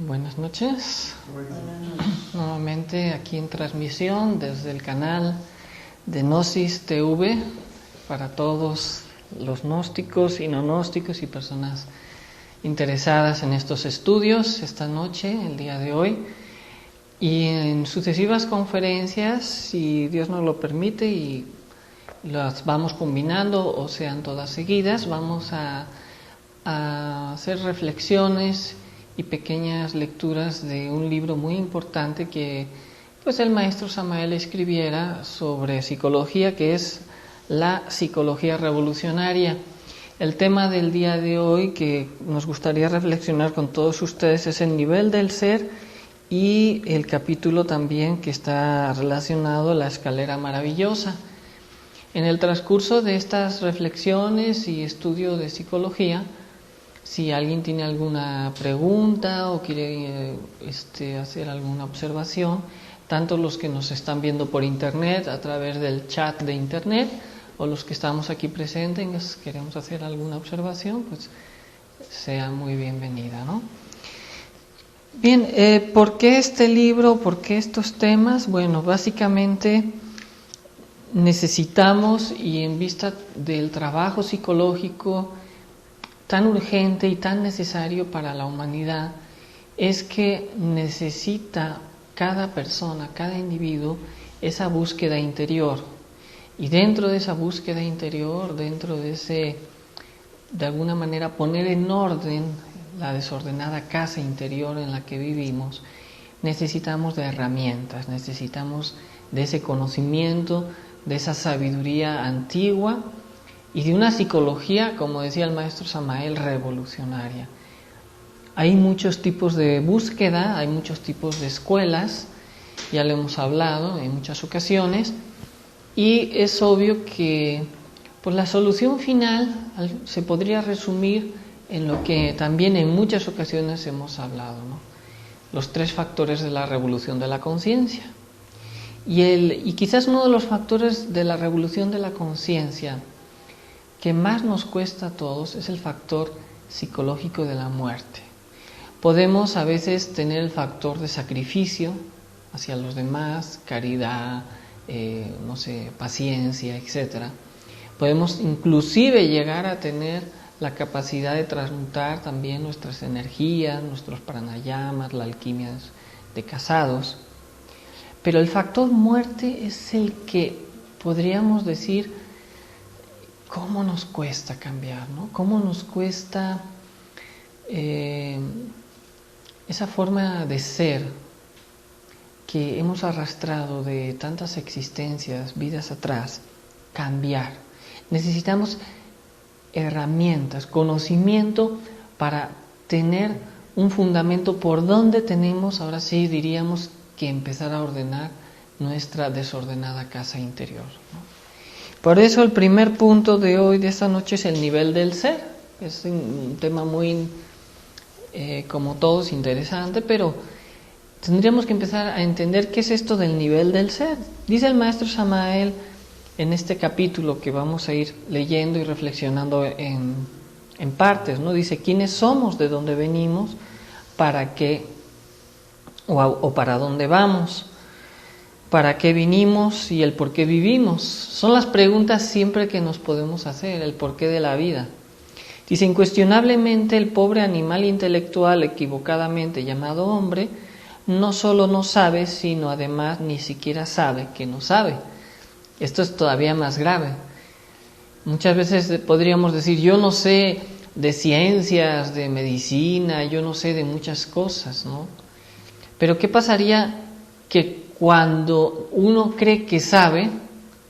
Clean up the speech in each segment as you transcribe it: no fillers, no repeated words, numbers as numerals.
Buenas noches. Nuevamente aquí en transmisión desde el canal de Gnosis TV para todos los gnósticos y no gnósticos y personas interesadas en estos estudios esta noche, el día de hoy. Y en sucesivas conferencias, si Dios nos lo permite y las vamos combinando o sean todas seguidas, vamos a hacer reflexiones y pequeñas lecturas de un libro muy importante que pues el maestro Samael escribiera sobre psicología, que es la psicología revolucionaria. El tema del día de hoy que nos gustaría reflexionar con todos ustedes es el nivel del ser y el capítulo también que está relacionado a la escalera maravillosa. En el transcurso de estas reflexiones y estudio de psicología, si alguien tiene alguna pregunta o quiere hacer alguna observación, tanto los que nos están viendo por internet, a través del chat de internet, o los que estamos aquí presentes, queremos hacer alguna observación, pues sea muy bienvenida, ¿no? Bien, ¿por qué este libro? ¿Por qué estos temas? Bueno, básicamente necesitamos, y en vista del trabajo psicológico tan urgente y tan necesario para la humanidad, es que necesita cada persona, cada individuo, esa búsqueda interior. Y dentro de esa búsqueda interior, dentro de ese, de alguna manera, poner en orden la desordenada casa interior en la que vivimos, necesitamos de herramientas, necesitamos de ese conocimiento, de esa sabiduría antigua y de una psicología, como decía el maestro Samael, revolucionaria. Hay muchos tipos de búsqueda, hay muchos tipos de escuelas, ya lo hemos hablado en muchas ocasiones, y es obvio que pues, la solución final se podría resumir en lo que también en muchas ocasiones hemos hablado, ¿no? Los 3 factores de la revolución de la conciencia. Y quizás uno de los factores de la revolución de la conciencia que más nos cuesta a todos es el factor psicológico de la muerte. Podemos a veces tener el factor de sacrificio hacia los demás, caridad, paciencia, etc. Podemos inclusive llegar a tener la capacidad de transmutar también nuestras energías, nuestros pranayamas, la alquimia de casados. Pero el factor muerte es el que podríamos decir cómo nos cuesta cambiar, ¿no? Cómo nos cuesta esa forma de ser que hemos arrastrado de tantas existencias, vidas atrás, cambiar. Necesitamos herramientas, conocimiento para tener un fundamento por donde tenemos, ahora sí diríamos, que empezar a ordenar nuestra desordenada casa interior, ¿no? Por eso el primer punto de hoy, de esta noche, es el nivel del ser. Es un tema muy, como todos, interesante, pero tendríamos que empezar a entender qué es esto del nivel del ser. Dice el maestro Samael en este capítulo que vamos a ir leyendo y reflexionando en partes, ¿no? Dice, ¿quiénes somos? ¿De dónde venimos? ¿Para qué? O para dónde vamos. ¿Para qué vinimos y el por qué vivimos? Son las preguntas siempre que nos podemos hacer, el porqué de la vida. Dice, incuestionablemente el pobre animal intelectual equivocadamente llamado hombre no solo no sabe, sino además ni siquiera sabe que no sabe. Esto es todavía más grave. Muchas veces podríamos decir, yo no sé de ciencias, de medicina, yo no sé de muchas cosas, ¿no? Pero ¿qué pasaría que cuando uno cree que sabe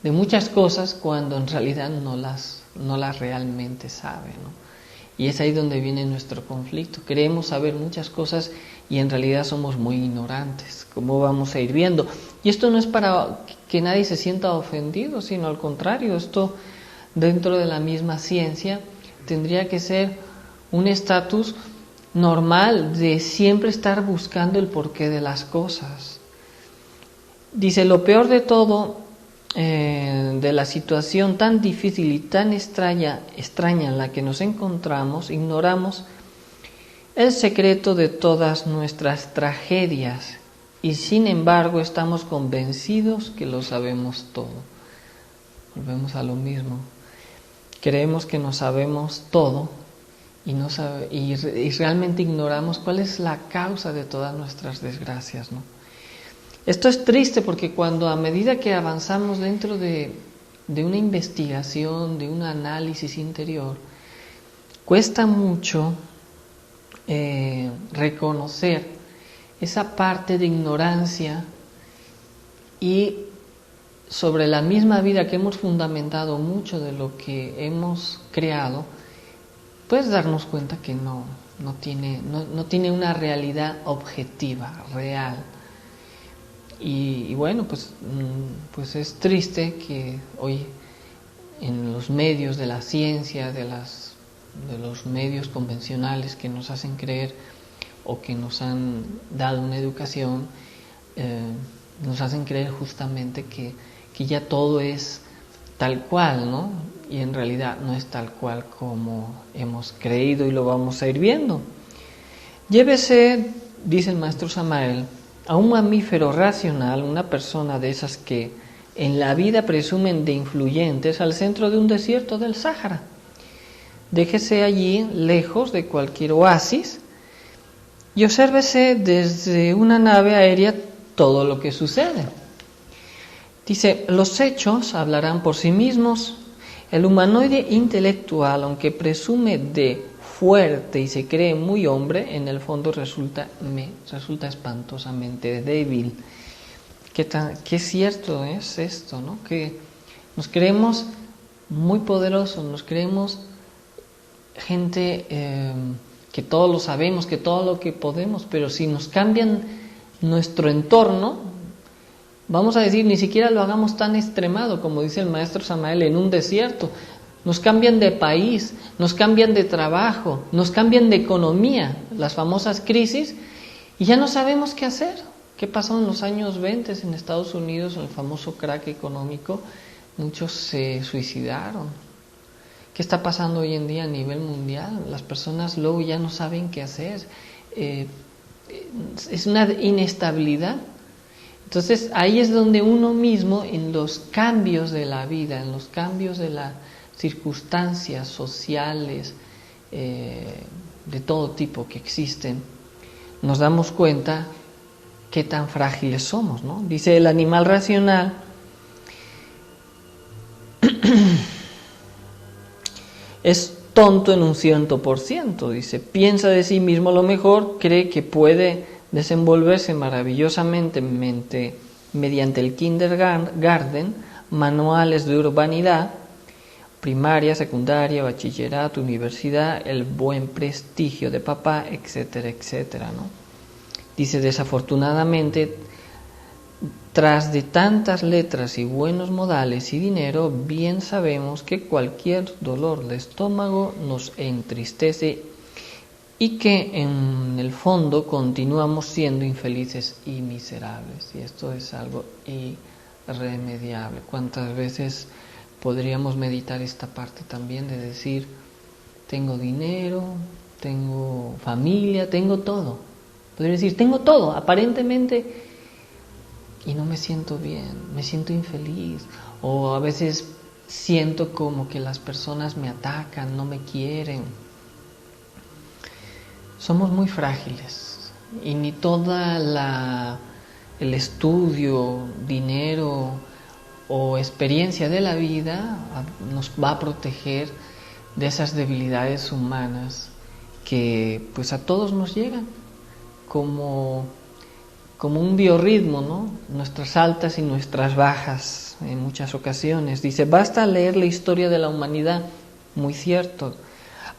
de muchas cosas, cuando en realidad no las realmente sabe, ¿no? Y es ahí donde viene nuestro conflicto. Creemos saber muchas cosas y en realidad somos muy ignorantes, como vamos a ir viendo. Y esto no es para que nadie se sienta ofendido, sino al contrario, esto dentro de la misma ciencia tendría que ser un estatus normal de siempre estar buscando el porqué de las cosas. Dice, lo peor de todo, de la situación tan difícil y tan extraña en la que nos encontramos, ignoramos el secreto de todas nuestras tragedias y sin embargo estamos convencidos que lo sabemos todo. Volvemos a lo mismo. Creemos que no sabemos todo y realmente ignoramos cuál es la causa de todas nuestras desgracias, ¿no? Esto es triste porque a medida que avanzamos dentro de una investigación, de un análisis interior, cuesta mucho reconocer esa parte de ignorancia y sobre la misma vida que hemos fundamentado mucho de lo que hemos creado, puedes darnos cuenta que no tiene una realidad objetiva, real. Y bueno, pues es triste que hoy en los medios de la ciencia, de los medios convencionales que nos hacen creer o que nos han dado una educación, nos hacen creer justamente que ya todo es tal cual, ¿no? Y en realidad no es tal cual como hemos creído y lo vamos a ir viendo. Llévese, dice el maestro Samael, a un mamífero racional, una persona de esas que en la vida presumen de influyentes, al centro de un desierto del Sáhara. Déjese allí, lejos de cualquier oasis, y obsérvese desde una nave aérea todo lo que sucede. Dice, los hechos hablarán por sí mismos. El humanoide intelectual, aunque presume de fuerte y se cree muy hombre, en el fondo resulta espantosamente débil. Qué cierto es esto, ¿no? Que nos creemos muy poderosos, nos creemos gente que todo lo sabemos, que todo lo que podemos, pero si nos cambian nuestro entorno, vamos a decir, ni siquiera lo hagamos tan extremado como dice el maestro Samael, en un desierto. Nos cambian de país, nos cambian de trabajo, nos cambian de economía, las famosas crisis, y ya no sabemos qué hacer. ¿Qué pasó en los años 20 en Estados Unidos, el famoso crack económico? Muchos se suicidaron. ¿Qué está pasando hoy en día a nivel mundial? Las personas luego ya no saben qué hacer. Es una inestabilidad. Entonces ahí es donde uno mismo, en los cambios de la vida, en los cambios de las circunstancias sociales, de todo tipo que existen, nos damos cuenta qué tan frágiles somos, ¿no? Dice el animal racional, es tonto en un 100%, dice, piensa de sí mismo lo mejor, cree que puede desenvolverse maravillosamente mediante el kindergarten, manuales de urbanidad, primaria, secundaria, bachillerato, universidad, el buen prestigio de papá, etcétera, etcétera, ¿no? Dice, desafortunadamente, tras de tantas letras y buenos modales y dinero, bien sabemos que cualquier dolor de estómago nos entristece y que en el fondo continuamos siendo infelices y miserables. Y esto es algo irremediable. ¿Cuántas veces podríamos meditar esta parte también de decir, tengo dinero, tengo familia, tengo todo? Podría decir, tengo todo, aparentemente, y no me siento bien, me siento infeliz, o a veces siento como que las personas me atacan, no me quieren. Somos muy frágiles y ni el estudio, dinero o experiencia de la vida nos va a proteger de esas debilidades humanas que pues a todos nos llegan como un biorritmo, ¿no? Nuestras altas y nuestras bajas en muchas ocasiones. Dice, basta leer la historia de la humanidad, muy cierto,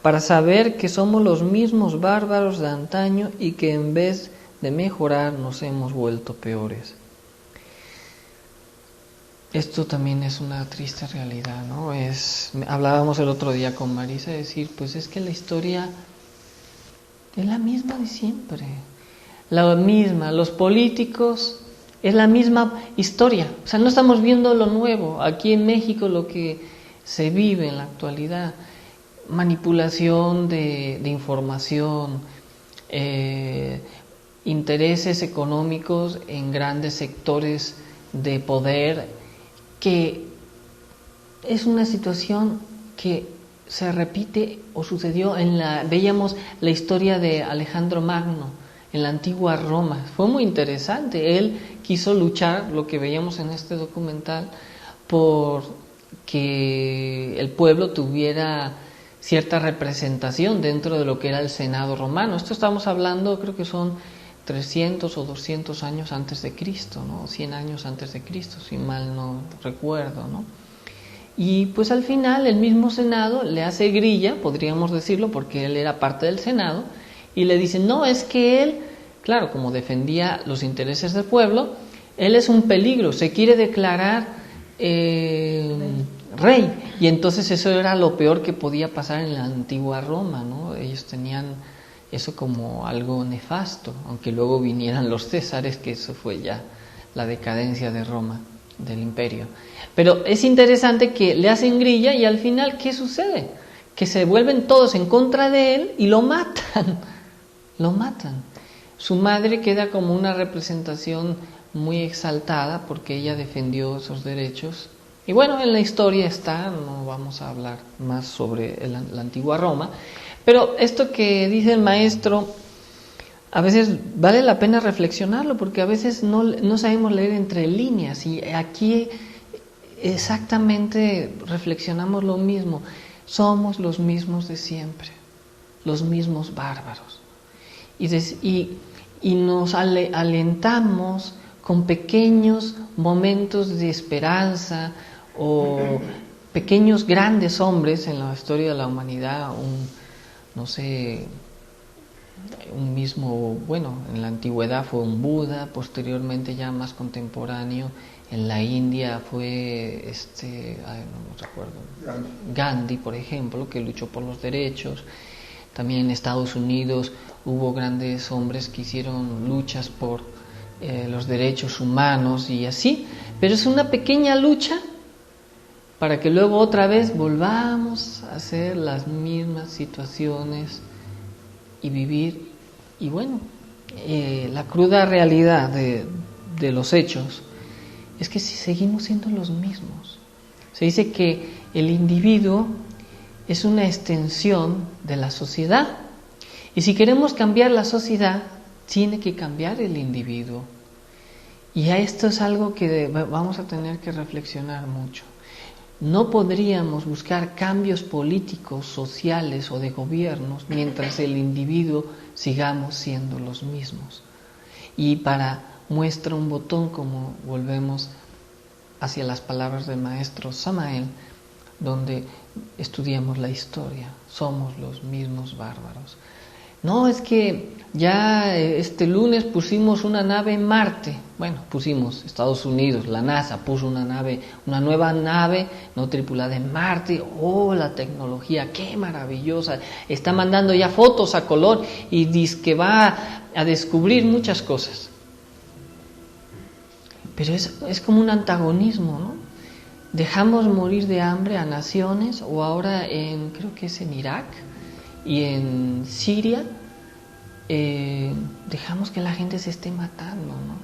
para saber que somos los mismos bárbaros de antaño y que en vez de mejorar nos hemos vuelto peores. Esto también es una triste realidad, ¿no? Hablábamos el otro día con Marisa, decir, pues es que la historia es la misma de siempre. La misma, los políticos, es la misma historia. O sea, no estamos viendo lo nuevo. Aquí en México lo que se vive en la actualidad, manipulación de información, intereses económicos en grandes sectores de poder, que es una situación que se repite o sucedió veíamos la historia de Alejandro Magno en la antigua Roma. Fue muy interesante. Él quiso luchar, lo que veíamos en este documental, por que el pueblo tuviera cierta representación dentro de lo que era el Senado romano. Esto estamos hablando, creo que son 300 o 200 años antes de Cristo, ¿no? 100 años antes de Cristo, si mal no recuerdo, ¿no? Y pues al final el mismo Senado le hace grilla, podríamos decirlo, porque él era parte del Senado, y le dicen, no, es que él, claro, como defendía los intereses del pueblo, él es un peligro, se quiere declarar rey. Y entonces eso era lo peor que podía pasar en la antigua Roma, ¿no? Ellos tenían eso como algo nefasto, aunque luego vinieran los césares, que eso fue ya la decadencia de Roma, del imperio. Pero es interesante que le hacen grilla y al final, ¿qué sucede? Que se vuelven todos en contra de él y lo matan. Lo matan. Su madre queda como una representación muy exaltada porque ella defendió esos derechos. Y bueno, en la historia está, no vamos a hablar más sobre la antigua Roma, pero esto que dice el maestro, a veces vale la pena reflexionarlo, porque a veces no sabemos leer entre líneas, y aquí exactamente reflexionamos lo mismo. Somos los mismos de siempre, los mismos bárbaros, y nos alentamos con pequeños momentos de esperanza, o pequeños grandes hombres en la historia de la humanidad, un mismo, bueno, en la antigüedad fue un Buda, posteriormente ya más contemporáneo, en la India fue no me recuerdo, Gandhi, por ejemplo, que luchó por los derechos. También en Estados Unidos hubo grandes hombres que hicieron luchas por los derechos humanos y así, pero es una pequeña lucha para que luego otra vez volvamos a hacer las mismas situaciones y vivir. Y bueno, la cruda realidad de los hechos es que si seguimos siendo los mismos. Se dice que el individuo es una extensión de la sociedad, y si queremos cambiar la sociedad, tiene que cambiar el individuo. Y a esto es algo que vamos a tener que reflexionar mucho. No podríamos buscar cambios políticos, sociales o de gobiernos mientras el individuo sigamos siendo los mismos. Y para muestra un botón, como volvemos hacia las palabras del maestro Samael, donde estudiamos la historia, somos los mismos bárbaros. No, es que ya este lunes pusimos una nave en Marte. Bueno, pusimos, Estados Unidos, la NASA puso una nueva nave no tripulada en Marte. Oh, la tecnología, qué maravillosa. Está mandando ya fotos a color y dice que va a descubrir muchas cosas. Pero es como un antagonismo, ¿no? Dejamos morir de hambre a naciones, o ahora creo que es en Irak y en Siria, dejamos que la gente se esté matando, ¿no?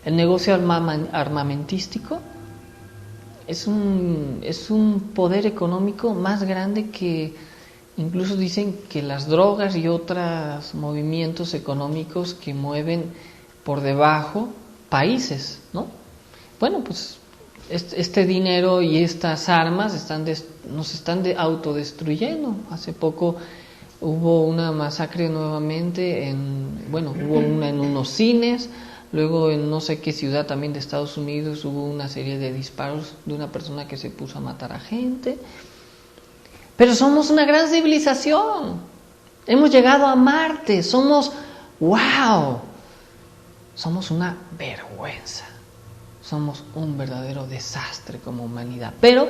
El negocio armamentístico es un poder económico más grande que, incluso dicen que las drogas y otros movimientos económicos que mueven por debajo países, ¿no? Bueno, pues este dinero y estas armas nos están autodestruyendo. Hace poco hubo una masacre nuevamente hubo una en unos cines, luego en no sé qué ciudad también de Estados Unidos hubo una serie de disparos de una persona que se puso a matar a gente. Pero somos una gran civilización, hemos llegado a Marte, somos una vergüenza, somos un verdadero desastre como humanidad, pero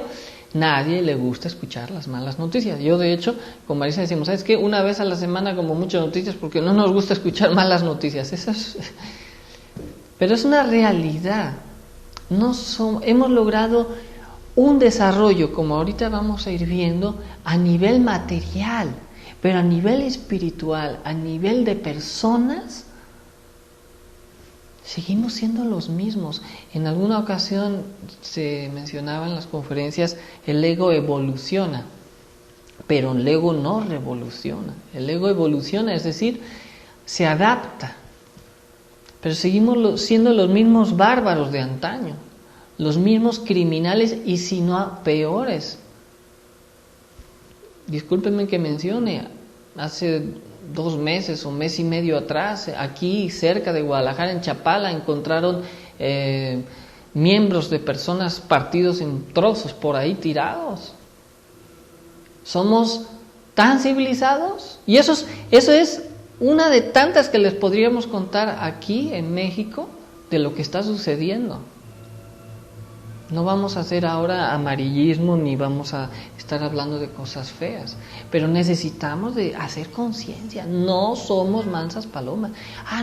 nadie le gusta escuchar las malas noticias. Yo, de hecho, con Marisa decimos, ¿sabes qué? Una vez a la semana como muchas noticias, porque no nos gusta escuchar malas noticias. Pero es una realidad. Hemos logrado un desarrollo, como ahorita vamos a ir viendo, a nivel material, Pero a nivel espiritual, a nivel de personas, seguimos siendo los mismos. En alguna ocasión se mencionaba en las conferencias, el ego evoluciona, pero el ego no revoluciona. El ego evoluciona, es decir, se adapta. Pero seguimos siendo los mismos bárbaros de antaño, los mismos criminales y si no peores. Discúlpenme que mencione, hace 2 meses o mes y medio atrás, aquí cerca de Guadalajara, en Chapala, encontraron miembros de personas partidos en trozos por ahí tirados. ¿Somos tan civilizados? Y eso es una de tantas que les podríamos contar aquí en México de lo que está sucediendo. No vamos a hacer ahora amarillismo ni vamos a estar hablando de cosas feas, pero necesitamos de hacer conciencia. No somos mansas palomas.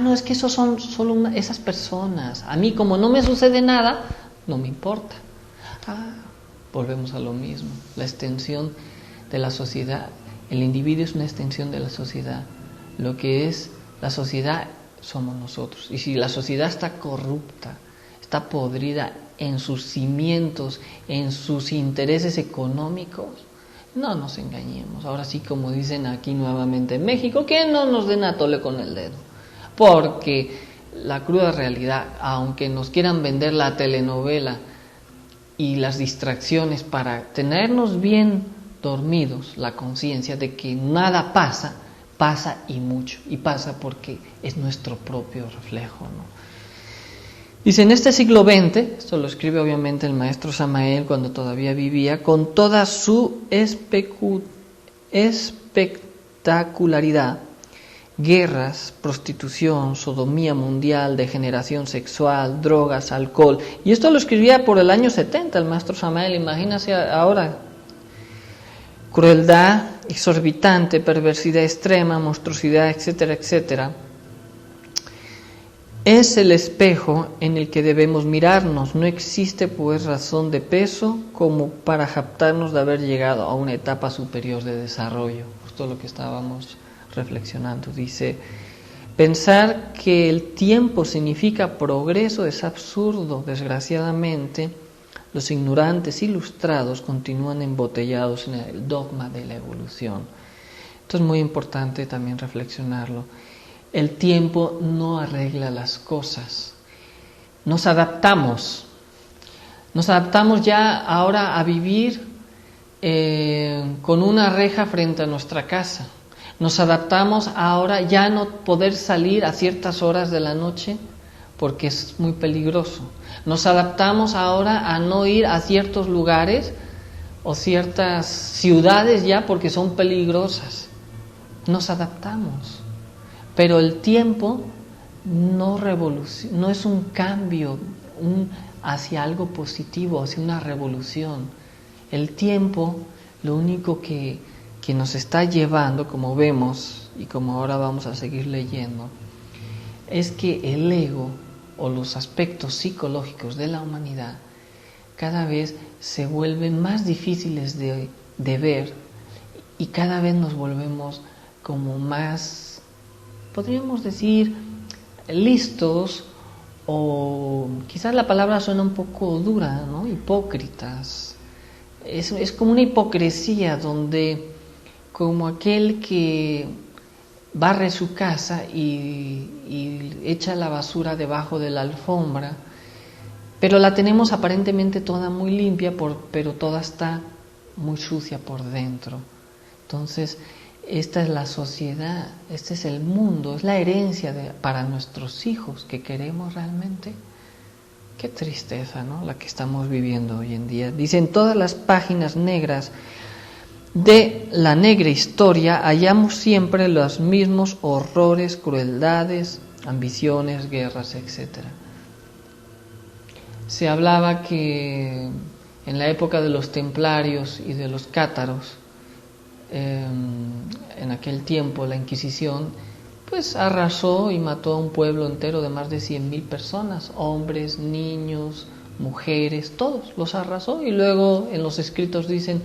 No, es que esos son solo esas personas. A mí, como no me sucede nada, no me importa. Volvemos a lo mismo. La extensión de la sociedad. El individuo es una extensión de la sociedad. Lo que es la sociedad somos nosotros. Y si la sociedad está corrupta, está podrida en sus cimientos, en sus intereses económicos, no nos engañemos. Ahora sí, como dicen aquí nuevamente en México, que no nos den a tole con el dedo. Porque la cruda realidad, aunque nos quieran vender la telenovela y las distracciones para tenernos bien dormidos, la conciencia de que nada pasa, pasa y mucho. Y pasa porque es nuestro propio reflejo, ¿no? Dice, en este siglo XX, esto lo escribe obviamente el maestro Samael cuando todavía vivía, con toda su espectacularidad, guerras, prostitución, sodomía mundial, degeneración sexual, drogas, alcohol, y esto lo escribía por el año 70 el maestro Samael, imagínense ahora, crueldad exorbitante, perversidad extrema, monstruosidad, etcétera, etcétera. Es el espejo en el que debemos mirarnos. No existe pues razón de peso como para jactarnos de haber llegado a una etapa superior de desarrollo. Justo lo que estábamos reflexionando. Dice, pensar que el tiempo significa progreso es absurdo. Desgraciadamente, los ignorantes ilustrados continúan embotellados en el dogma de la evolución. Esto es muy importante también reflexionarlo. El tiempo no arregla las cosas. Nos adaptamos ya ahora a vivir con una reja frente a nuestra casa. Nos adaptamos ahora ya no poder salir a ciertas horas de la noche porque es muy peligroso. Nos adaptamos ahora a no ir a ciertos lugares o ciertas ciudades ya porque son peligrosas. Nos adaptamos. Pero el tiempo no es un cambio hacia algo positivo, hacia una revolución. El tiempo, lo único que nos está llevando, como vemos y como ahora vamos a seguir leyendo, es que el ego o los aspectos psicológicos de la humanidad cada vez se vuelven más difíciles de ver y cada vez nos volvemos como más, podríamos decir, listos, o quizás la palabra suena un poco dura, ¿no? Hipócritas. Es como una hipocresía donde, como aquel que barre su casa y echa la basura debajo de la alfombra, pero la tenemos aparentemente toda muy limpia, pero toda está muy sucia por dentro. Entonces, esta es la sociedad, este es el mundo, es la herencia para nuestros hijos que queremos realmente. Qué tristeza, ¿no? La que estamos viviendo hoy en día. Dice, en todas las páginas negras de la negra historia hallamos siempre los mismos horrores, crueldades, ambiciones, guerras, etc. Se hablaba que en la época de los templarios y de los cátaros, en aquel tiempo la Inquisición pues arrasó y mató a un pueblo entero de más de 100,000 personas, hombres, niños, mujeres, todos los arrasó, y luego en los escritos dicen,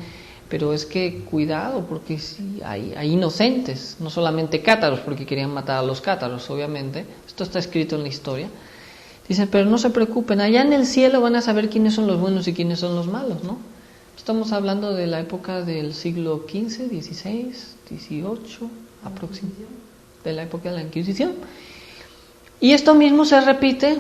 Pero es que cuidado, porque sí, hay inocentes, no solamente cátaros, porque querían matar a los cátaros, obviamente. Esto está escrito en la historia. Dicen, pero no se preocupen, allá en el cielo van a saber quiénes son los buenos y quiénes son los malos, ¿no? Estamos hablando de la época del siglo XV, XVI, XVIII, aproximadamente, de la época de la Inquisición. Y esto mismo se repite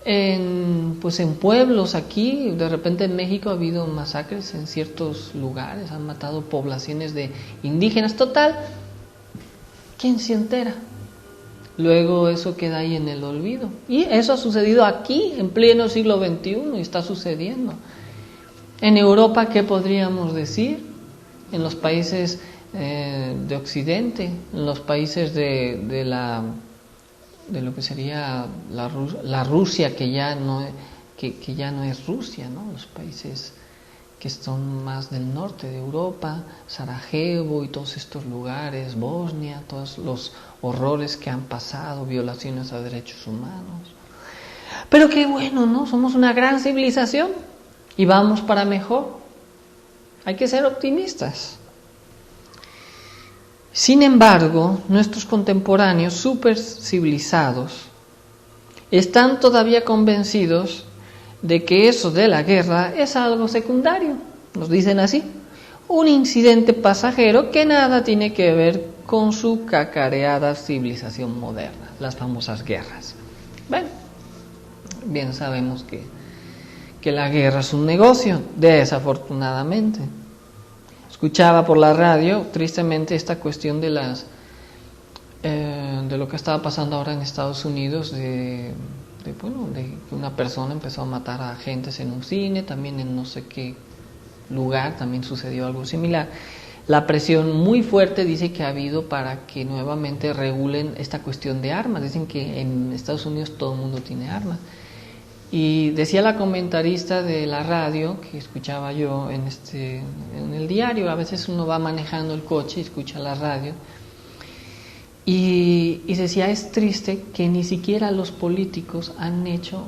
en pueblos aquí. De repente en México ha habido masacres en ciertos lugares, han matado poblaciones de indígenas. Total, ¿quién se entera? Luego eso queda ahí en el olvido. Y eso ha sucedido aquí, en pleno siglo XXI, y está sucediendo. En Europa, ¿qué podríamos decir? En los países de Occidente, en los países de lo que sería la Rusia, que ya no es Rusia, ¿no? Los países que son más del norte de Europa, Sarajevo y todos estos lugares, Bosnia, todos los horrores que han pasado, violaciones a derechos humanos. Pero qué bueno, ¿no? Somos una gran civilización y vamos para mejor. Hay que ser optimistas. Sin embargo, nuestros contemporáneos súper civilizados están todavía convencidos de que eso de la guerra es algo secundario. Nos dicen así: un incidente pasajero que nada tiene que ver con su cacareada civilización moderna, las famosas guerras. Bueno, bien sabemos que la guerra es un negocio, desafortunadamente. Escuchaba por la radio, tristemente, esta cuestión de lo que estaba pasando ahora en Estados Unidos, de que una persona empezó a matar a agentes en un cine, también en no sé qué lugar también sucedió algo similar. La presión muy fuerte dice que ha habido para que nuevamente regulen esta cuestión de armas. Dicen que en Estados Unidos todo el mundo tiene armas. Y decía la comentarista de la radio, que escuchaba yo en el diario, a veces uno va manejando el coche y escucha la radio, y decía, es triste que ni siquiera los políticos han hecho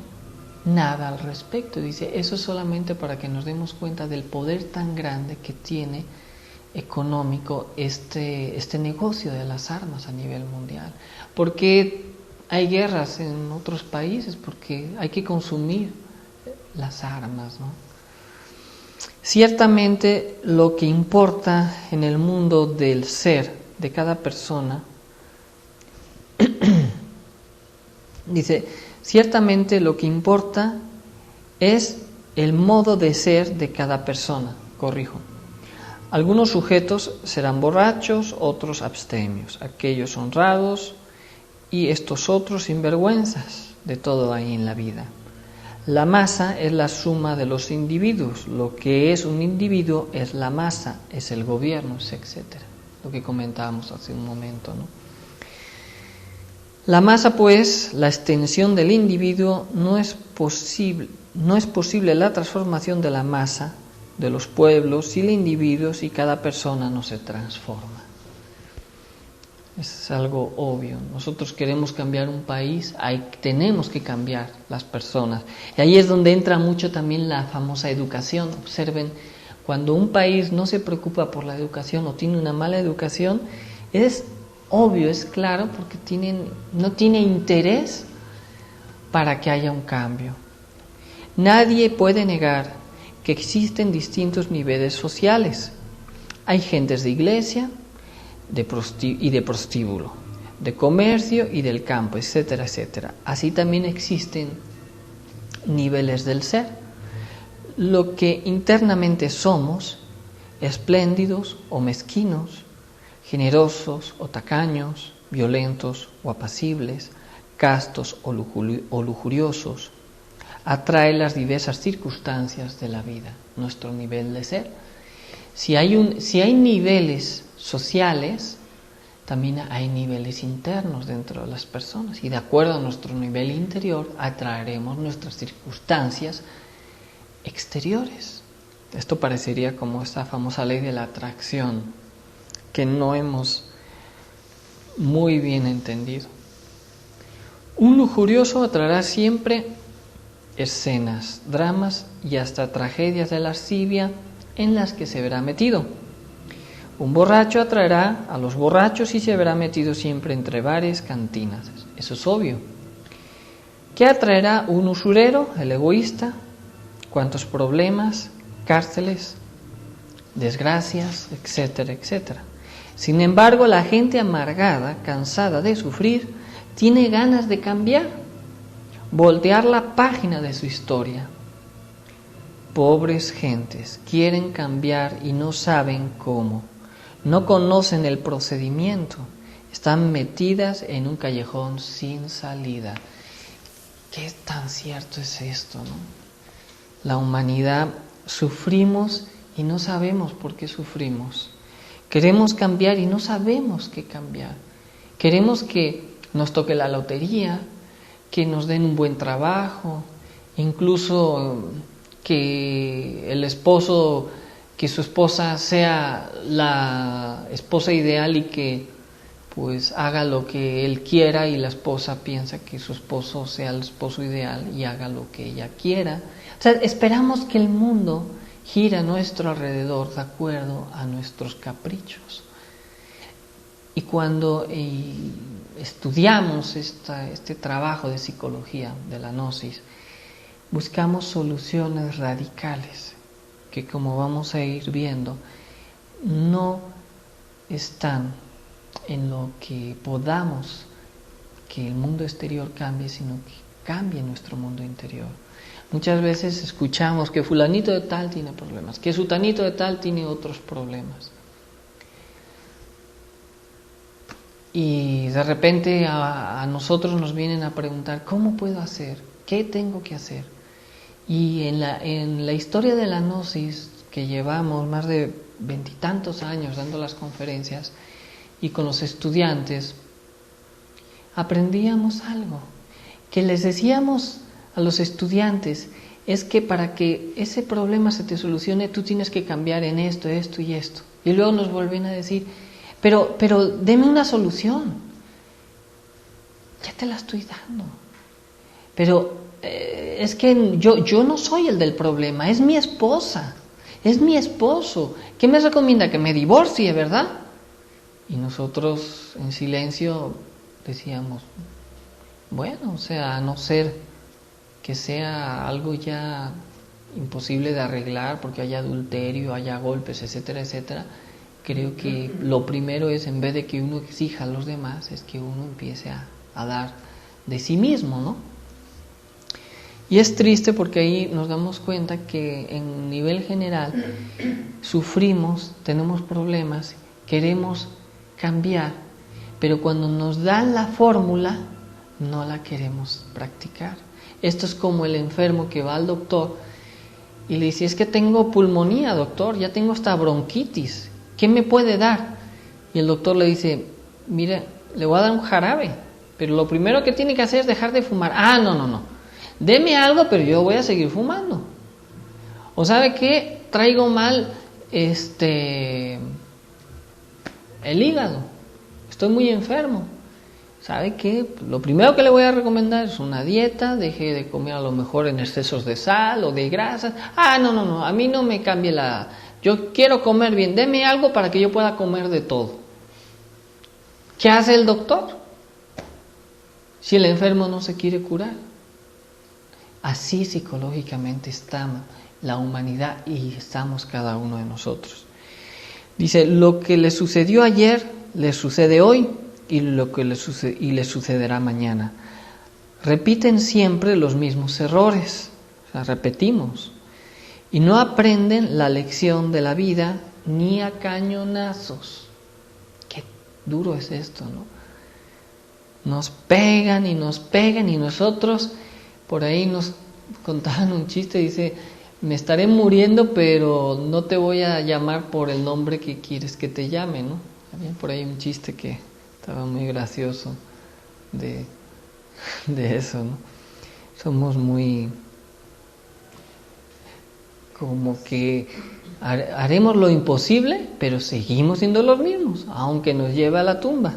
nada al respecto. Dice, eso es solamente para que nos demos cuenta del poder tan grande que tiene económico este negocio de las armas a nivel mundial. Porque hay guerras en otros países, porque hay que consumir las armas, ¿no? Ciertamente lo que importa en el mundo del ser de cada persona, dice, ciertamente lo que importa es el modo de ser de cada persona, corrijo. Algunos sujetos serán borrachos, otros abstemios, aquellos honrados y estos otros sinvergüenzas. De todo hay en la vida. La masa es la suma de los individuos. Lo que es un individuo es la masa, es el gobierno, etcétera. Lo que comentábamos hace un momento, ¿no? La masa, pues, la extensión del individuo, no es posible la transformación de la masa, de los pueblos, si el individuo, si cada persona no se transforma. Es algo obvio. Nosotros queremos cambiar un país, tenemos que cambiar las personas. Y ahí es donde entra mucho también la famosa educación. Observen, cuando un país no se preocupa por la educación o tiene una mala educación, es obvio, es claro, porque no tiene interés para que haya un cambio. Nadie puede negar que existen distintos niveles sociales. Hay gentes de iglesia y de prostíbulo, de comercio y del campo, etcétera, etcétera. Así también existen niveles del ser. Lo que internamente somos, espléndidos o mezquinos, generosos o tacaños, violentos o apacibles, castos o lujuriosos, atrae las diversas circunstancias de la vida, nuestro nivel de ser. Si hay niveles sociales, también hay niveles internos dentro de las personas, y de acuerdo a nuestro nivel interior atraeremos nuestras circunstancias exteriores. Esto parecería como esta famosa ley de la atracción, que no hemos muy bien entendido. Un lujurioso atraerá siempre escenas, dramas y hasta tragedias de lascivia, en las que se verá metido. Un borracho atraerá a los borrachos y se verá metido siempre entre bares, cantinas. Eso es obvio. ¿Qué atraerá un usurero, el egoísta? ¿Cuántos problemas, cárceles, desgracias, etcétera, etcétera? Sin embargo, la gente amargada, cansada de sufrir, tiene ganas de cambiar, voltear la página de su historia. Pobres gentes, quieren cambiar y no saben cómo. No conocen el procedimiento, están metidas en un callejón sin salida. ¿Qué tan cierto es esto, no? La humanidad sufrimos y no sabemos por qué sufrimos. Queremos cambiar y no sabemos qué cambiar. Queremos que nos toque la lotería, que nos den un buen trabajo, incluso que el esposo, que su esposa sea la esposa ideal y que pues haga lo que él quiera, y la esposa piensa que su esposo sea el esposo ideal y haga lo que ella quiera. O sea, esperamos que el mundo gire a nuestro alrededor de acuerdo a nuestros caprichos. Y cuando estudiamos este trabajo de psicología de la gnosis, buscamos soluciones radicales que, como vamos a ir viendo, no están en lo que podamos que el mundo exterior cambie, sino que cambie nuestro mundo interior. Muchas veces escuchamos que fulanito de tal tiene problemas, que sutanito de tal tiene otros problemas. Y de repente a nosotros nos vienen a preguntar, ¿cómo puedo hacer? ¿Qué tengo que hacer? Y en la historia de la gnosis, que llevamos más de 20 y tantos años dando las conferencias y con los estudiantes, aprendíamos algo, que les decíamos a los estudiantes, es que para que ese problema se te solucione, tú tienes que cambiar en esto, esto y esto. Y luego nos vuelven a decir, pero deme una solución. Ya te la estoy dando. Pero es que yo no soy el del problema, es mi esposa, es mi esposo. ¿Qué me recomienda? Que me divorcie, ¿verdad? Y nosotros en silencio decíamos, bueno, o sea, a no ser que sea algo ya imposible de arreglar porque haya adulterio, haya golpes, etcétera, etcétera, creo que lo primero es, en vez de que uno exija a los demás, es que uno empiece a dar de sí mismo, ¿no? Y es triste porque ahí nos damos cuenta que en nivel general sufrimos, tenemos problemas, queremos cambiar, pero cuando nos dan la fórmula no la queremos practicar. Esto es como el enfermo que va al doctor y le dice, es que tengo pulmonía, doctor, ya tengo hasta bronquitis, ¿qué me puede dar? Y el doctor le dice, mire, le voy a dar un jarabe, pero lo primero que tiene que hacer es dejar de fumar. Ah, no, deme algo, pero yo voy a seguir fumando. ¿O sabe qué? Traigo mal el hígado, estoy muy enfermo. ¿Sabe qué? Lo primero que le voy a recomendar es una dieta, deje de comer a lo mejor en excesos de sal o de grasas. Ah, no, a mí no me cambie yo quiero comer bien, deme algo para que yo pueda comer de todo. ¿Qué hace el doctor? Si el enfermo no se quiere curar. Así psicológicamente está la humanidad y estamos cada uno de nosotros. Dice, lo que le sucedió ayer, le sucede hoy, y lo que le sucederá mañana. Repiten siempre los mismos errores, o sea, repetimos, y no aprenden la lección de la vida ni a cañonazos. Qué duro es esto, ¿no? Nos pegan y nosotros, por ahí nos contaban un chiste, dice, me estaré muriendo, pero no te voy a llamar por el nombre que quieres que te llame, ¿no? Había por ahí un chiste que estaba muy gracioso de eso, ¿no? Somos muy como que haremos lo imposible, pero seguimos siendo los mismos, aunque nos lleve a la tumba.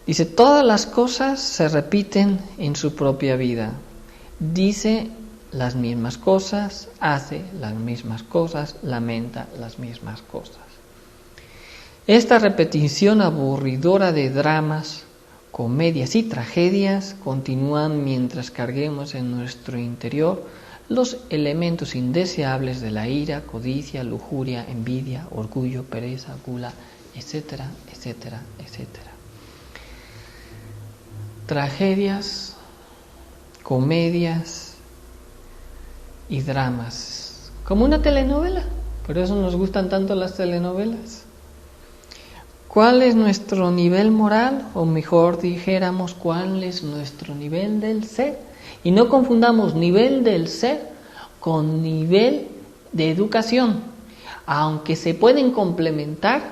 Dice, todas las cosas se repiten en su propia vida. Dice las mismas cosas, hace las mismas cosas, lamenta las mismas cosas. Esta repetición aburridora de dramas, comedias y tragedias continúan mientras carguemos en nuestro interior los elementos indeseables de la ira, codicia, lujuria, envidia, orgullo, pereza, gula, etcétera, etcétera, etcétera. Tragedias, comedias y dramas, como una telenovela. Por eso nos gustan tanto las telenovelas. ¿Cuál es nuestro nivel moral? O mejor dijéramos, ¿cuál es nuestro nivel del ser? Y no confundamos nivel del ser con nivel de educación. Aunque se pueden complementar,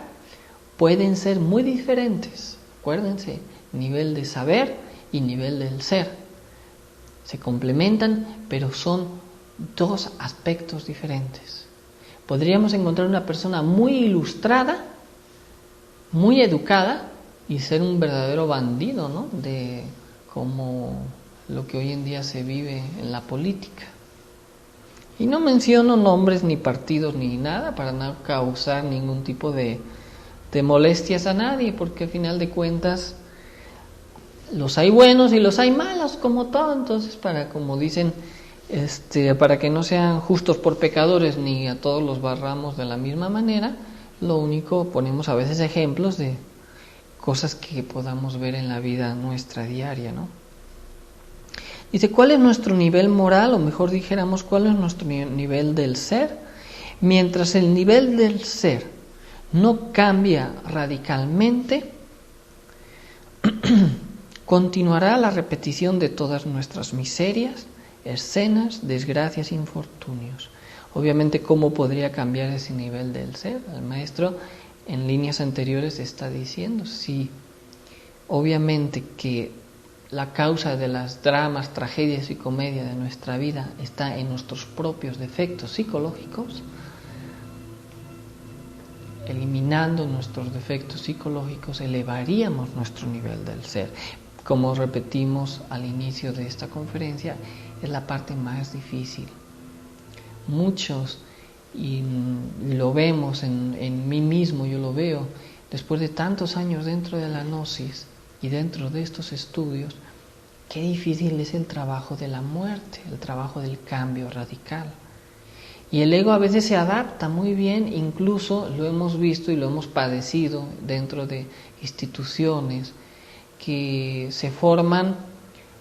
pueden ser muy diferentes. Acuérdense, nivel de saber y nivel del ser. Se complementan, pero son dos aspectos diferentes. Podríamos encontrar una persona muy ilustrada, muy educada, y ser un verdadero bandido, ¿no? De como lo que hoy en día se vive en la política. Y no menciono nombres ni partidos ni nada para no causar ningún tipo de molestias a nadie, porque al final de cuentas los hay buenos y los hay malos, como todo. Entonces, como dicen, para que no sean justos por pecadores ni a todos los barramos de la misma manera, lo único, ponemos a veces ejemplos de cosas que podamos ver en la vida nuestra diaria, ¿no? Dice, ¿cuál es nuestro nivel moral? O mejor dijéramos, ¿cuál es nuestro nivel del ser? Mientras el nivel del ser no cambia radicalmente, continuará la repetición de todas nuestras miserias, escenas, desgracias, infortunios. Obviamente, ¿cómo podría cambiar ese nivel del ser? El maestro en líneas anteriores está diciendo, sí, obviamente que la causa de las dramas, tragedias y comedias de nuestra vida está en nuestros propios defectos psicológicos. Eliminando nuestros defectos psicológicos, elevaríamos nuestro nivel del ser. Como repetimos al inicio de esta conferencia, es la parte más difícil. Muchos, y lo vemos en mí mismo, yo lo veo, después de tantos años dentro de la gnosis y dentro de estos estudios, qué difícil es el trabajo de la muerte, el trabajo del cambio radical. Y el ego a veces se adapta muy bien, incluso lo hemos visto y lo hemos padecido dentro de instituciones que se forman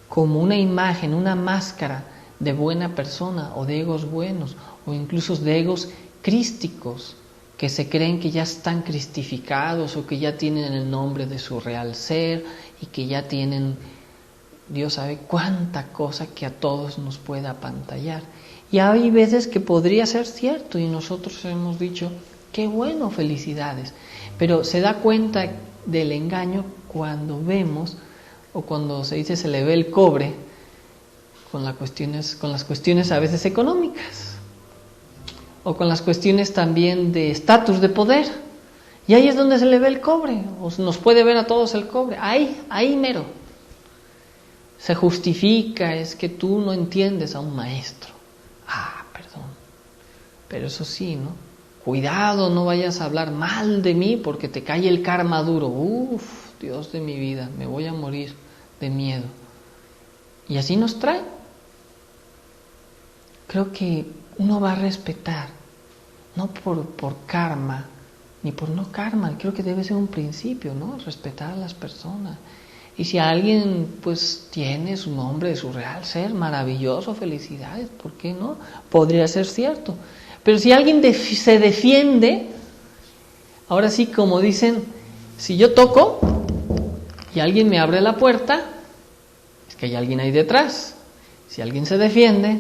como una imagen, una máscara de buena persona o de egos buenos o incluso de egos crísticos que se creen que ya están cristificados o que ya tienen el nombre de su real ser y que ya tienen, Dios sabe cuánta cosa que a todos nos puede apantallar. Y hay veces que podría ser cierto y nosotros hemos dicho, qué bueno, felicidades, pero se da cuenta del engaño cuando vemos o cuando se dice se le ve el cobre con las cuestiones a veces económicas o con las cuestiones también de estatus de poder, y ahí es donde se le ve el cobre, o nos puede ver a todos el cobre, ahí mero se justifica, es que tú no entiendes a un maestro. Perdón, pero eso sí, ¿no? Cuidado, no vayas a hablar mal de mí porque te cae el karma duro. Dios de mi vida, me voy a morir de miedo. Y así nos trae. Creo que uno va a respetar, no por karma, ni por no karma. Creo que debe ser un principio, ¿no? Respetar a las personas. Y si alguien pues tiene su nombre, su real ser, maravilloso, felicidades, ¿por qué no? Podría ser cierto. Pero si alguien se defiende, ahora sí, como dicen, si yo toco y alguien me abre la puerta, es que hay alguien ahí detrás. Si alguien se defiende,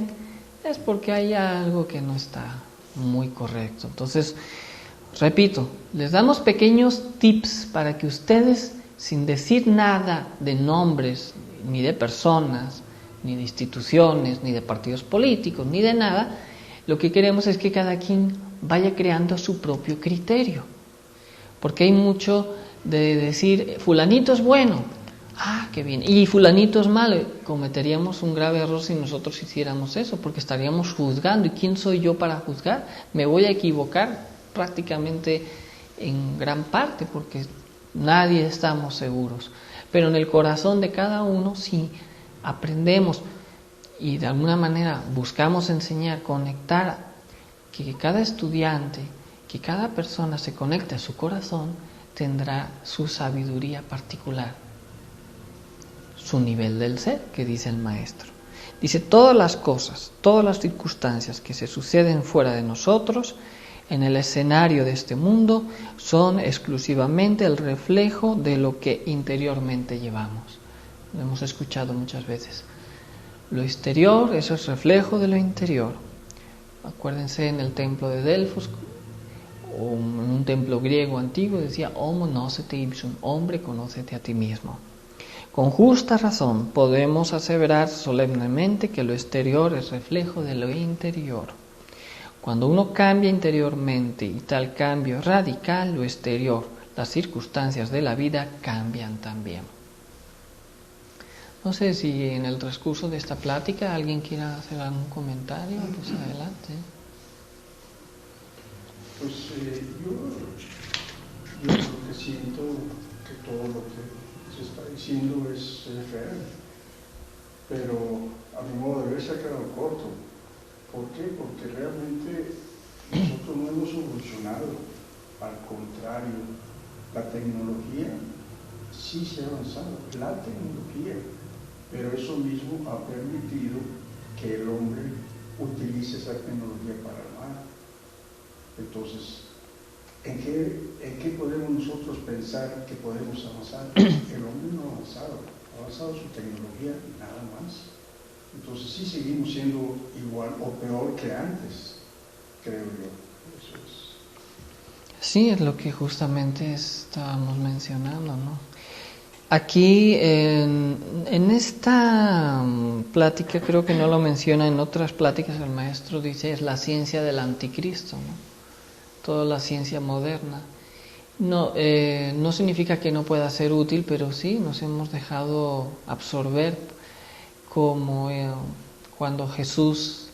es porque hay algo que no está muy correcto. Entonces, repito, les damos pequeños tips para que ustedes, sin decir nada de nombres, ni de personas, ni de instituciones, ni de partidos políticos, ni de nada, lo que queremos es que cada quien vaya creando su propio criterio. Porque hay mucho de decir, fulanito es bueno, qué bien. Y fulanito es malo. Cometeríamos un grave error si nosotros hiciéramos eso, porque estaríamos juzgando. ¿Y quién soy yo para juzgar? Me voy a equivocar prácticamente en gran parte, porque nadie estamos seguros. Pero en el corazón de cada uno, si aprendemos y de alguna manera buscamos enseñar, conectar, que cada estudiante, que cada persona se conecte a su corazón, tendrá su sabiduría particular, su nivel del ser, que dice el maestro. Dice, todas las cosas, todas las circunstancias que se suceden fuera de nosotros, en el escenario de este mundo, son exclusivamente el reflejo de lo que interiormente llevamos. Lo hemos escuchado muchas veces. Lo exterior, eso es reflejo de lo interior. Acuérdense en el templo de Delfos, o en un templo griego antiguo, decía, Homo gnócete ipsum, hombre, conócete a ti mismo. Con justa razón podemos aseverar solemnemente que lo exterior es reflejo de lo interior. Cuando uno cambia interiormente y tal cambio es radical, lo exterior, las circunstancias de la vida cambian también. No sé si en el transcurso de esta plática alguien quiera hacer algún comentario, pues adelante. Pues yo lo que siento que todo lo que se está diciendo es real, pero a mi modo de ver se ha quedado corto. ¿Por qué? Porque realmente nosotros no hemos evolucionado, al contrario, la tecnología sí se ha avanzado, la tecnología, pero eso mismo ha permitido que el hombre utilice esa tecnología para el mal. Entonces, ¿en qué podemos nosotros pensar que podemos avanzar? El hombre no ha avanzado su tecnología, nada más. Entonces sí seguimos siendo igual o peor que antes, creo yo. Eso es. Sí, es lo que justamente estábamos mencionando, ¿no? Aquí en esta plática, creo que no lo menciona, en otras pláticas el maestro dice, es la ciencia del anticristo, ¿no? Toda la ciencia moderna. No significa que no pueda ser útil, pero sí nos hemos dejado absorber, como cuando Jesús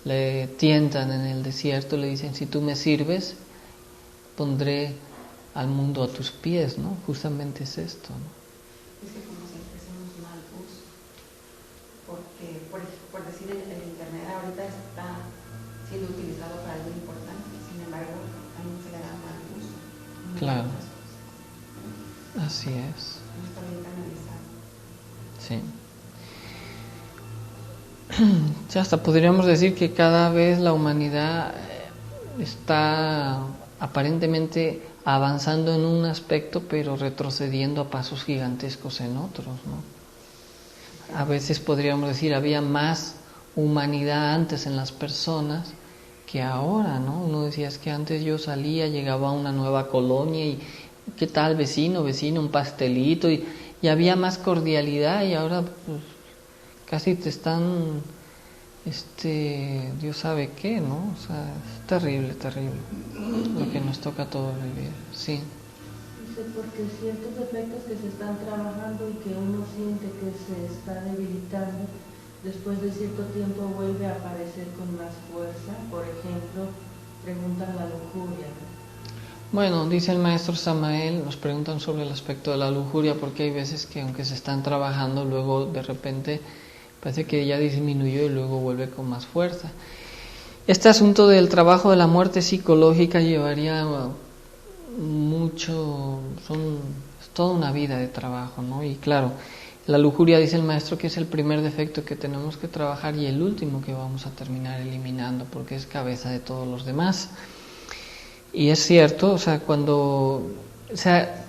le tientan en el desierto, le dicen, si tú me sirves, pondré al mundo a tus pies, ¿no? Justamente es esto, ¿no? Es que como siempre hacemos mal uso, porque por decir el internet ahorita está siendo utilizado para algo importante, sin embargo también se le da mal uso. Claro, así es. No está bien canalizado. Sí. Ya hasta podríamos decir que cada vez la humanidad está aparentemente avanzando en un aspecto, pero retrocediendo a pasos gigantescos en otros, ¿no? A veces podríamos decir, había más humanidad antes en las personas que ahora, ¿no? Uno decía, es que antes yo salía, llegaba a una nueva colonia y ¿qué tal vecino, un pastelito? Y había más cordialidad, y ahora pues, casi te están, Dios sabe qué, ¿no? O sea, es terrible lo que nos toca a todos vivir, sí. Dice, porque ciertos defectos que se están trabajando y que uno siente que se está debilitando, después de cierto tiempo vuelve a aparecer con más fuerza. Por ejemplo, preguntan la lujuria. Bueno, dice el maestro Samael, nos preguntan sobre el aspecto de la lujuria, porque hay veces que aunque se están trabajando, luego de repente parece que ya disminuyó y luego vuelve con más fuerza. Este asunto del trabajo de la muerte psicológica llevaría mucho, es toda una vida de trabajo, ¿no? Y claro, la lujuria, dice el maestro, que es el primer defecto que tenemos que trabajar y el último que vamos a terminar eliminando, porque es cabeza de todos los demás. Y es cierto,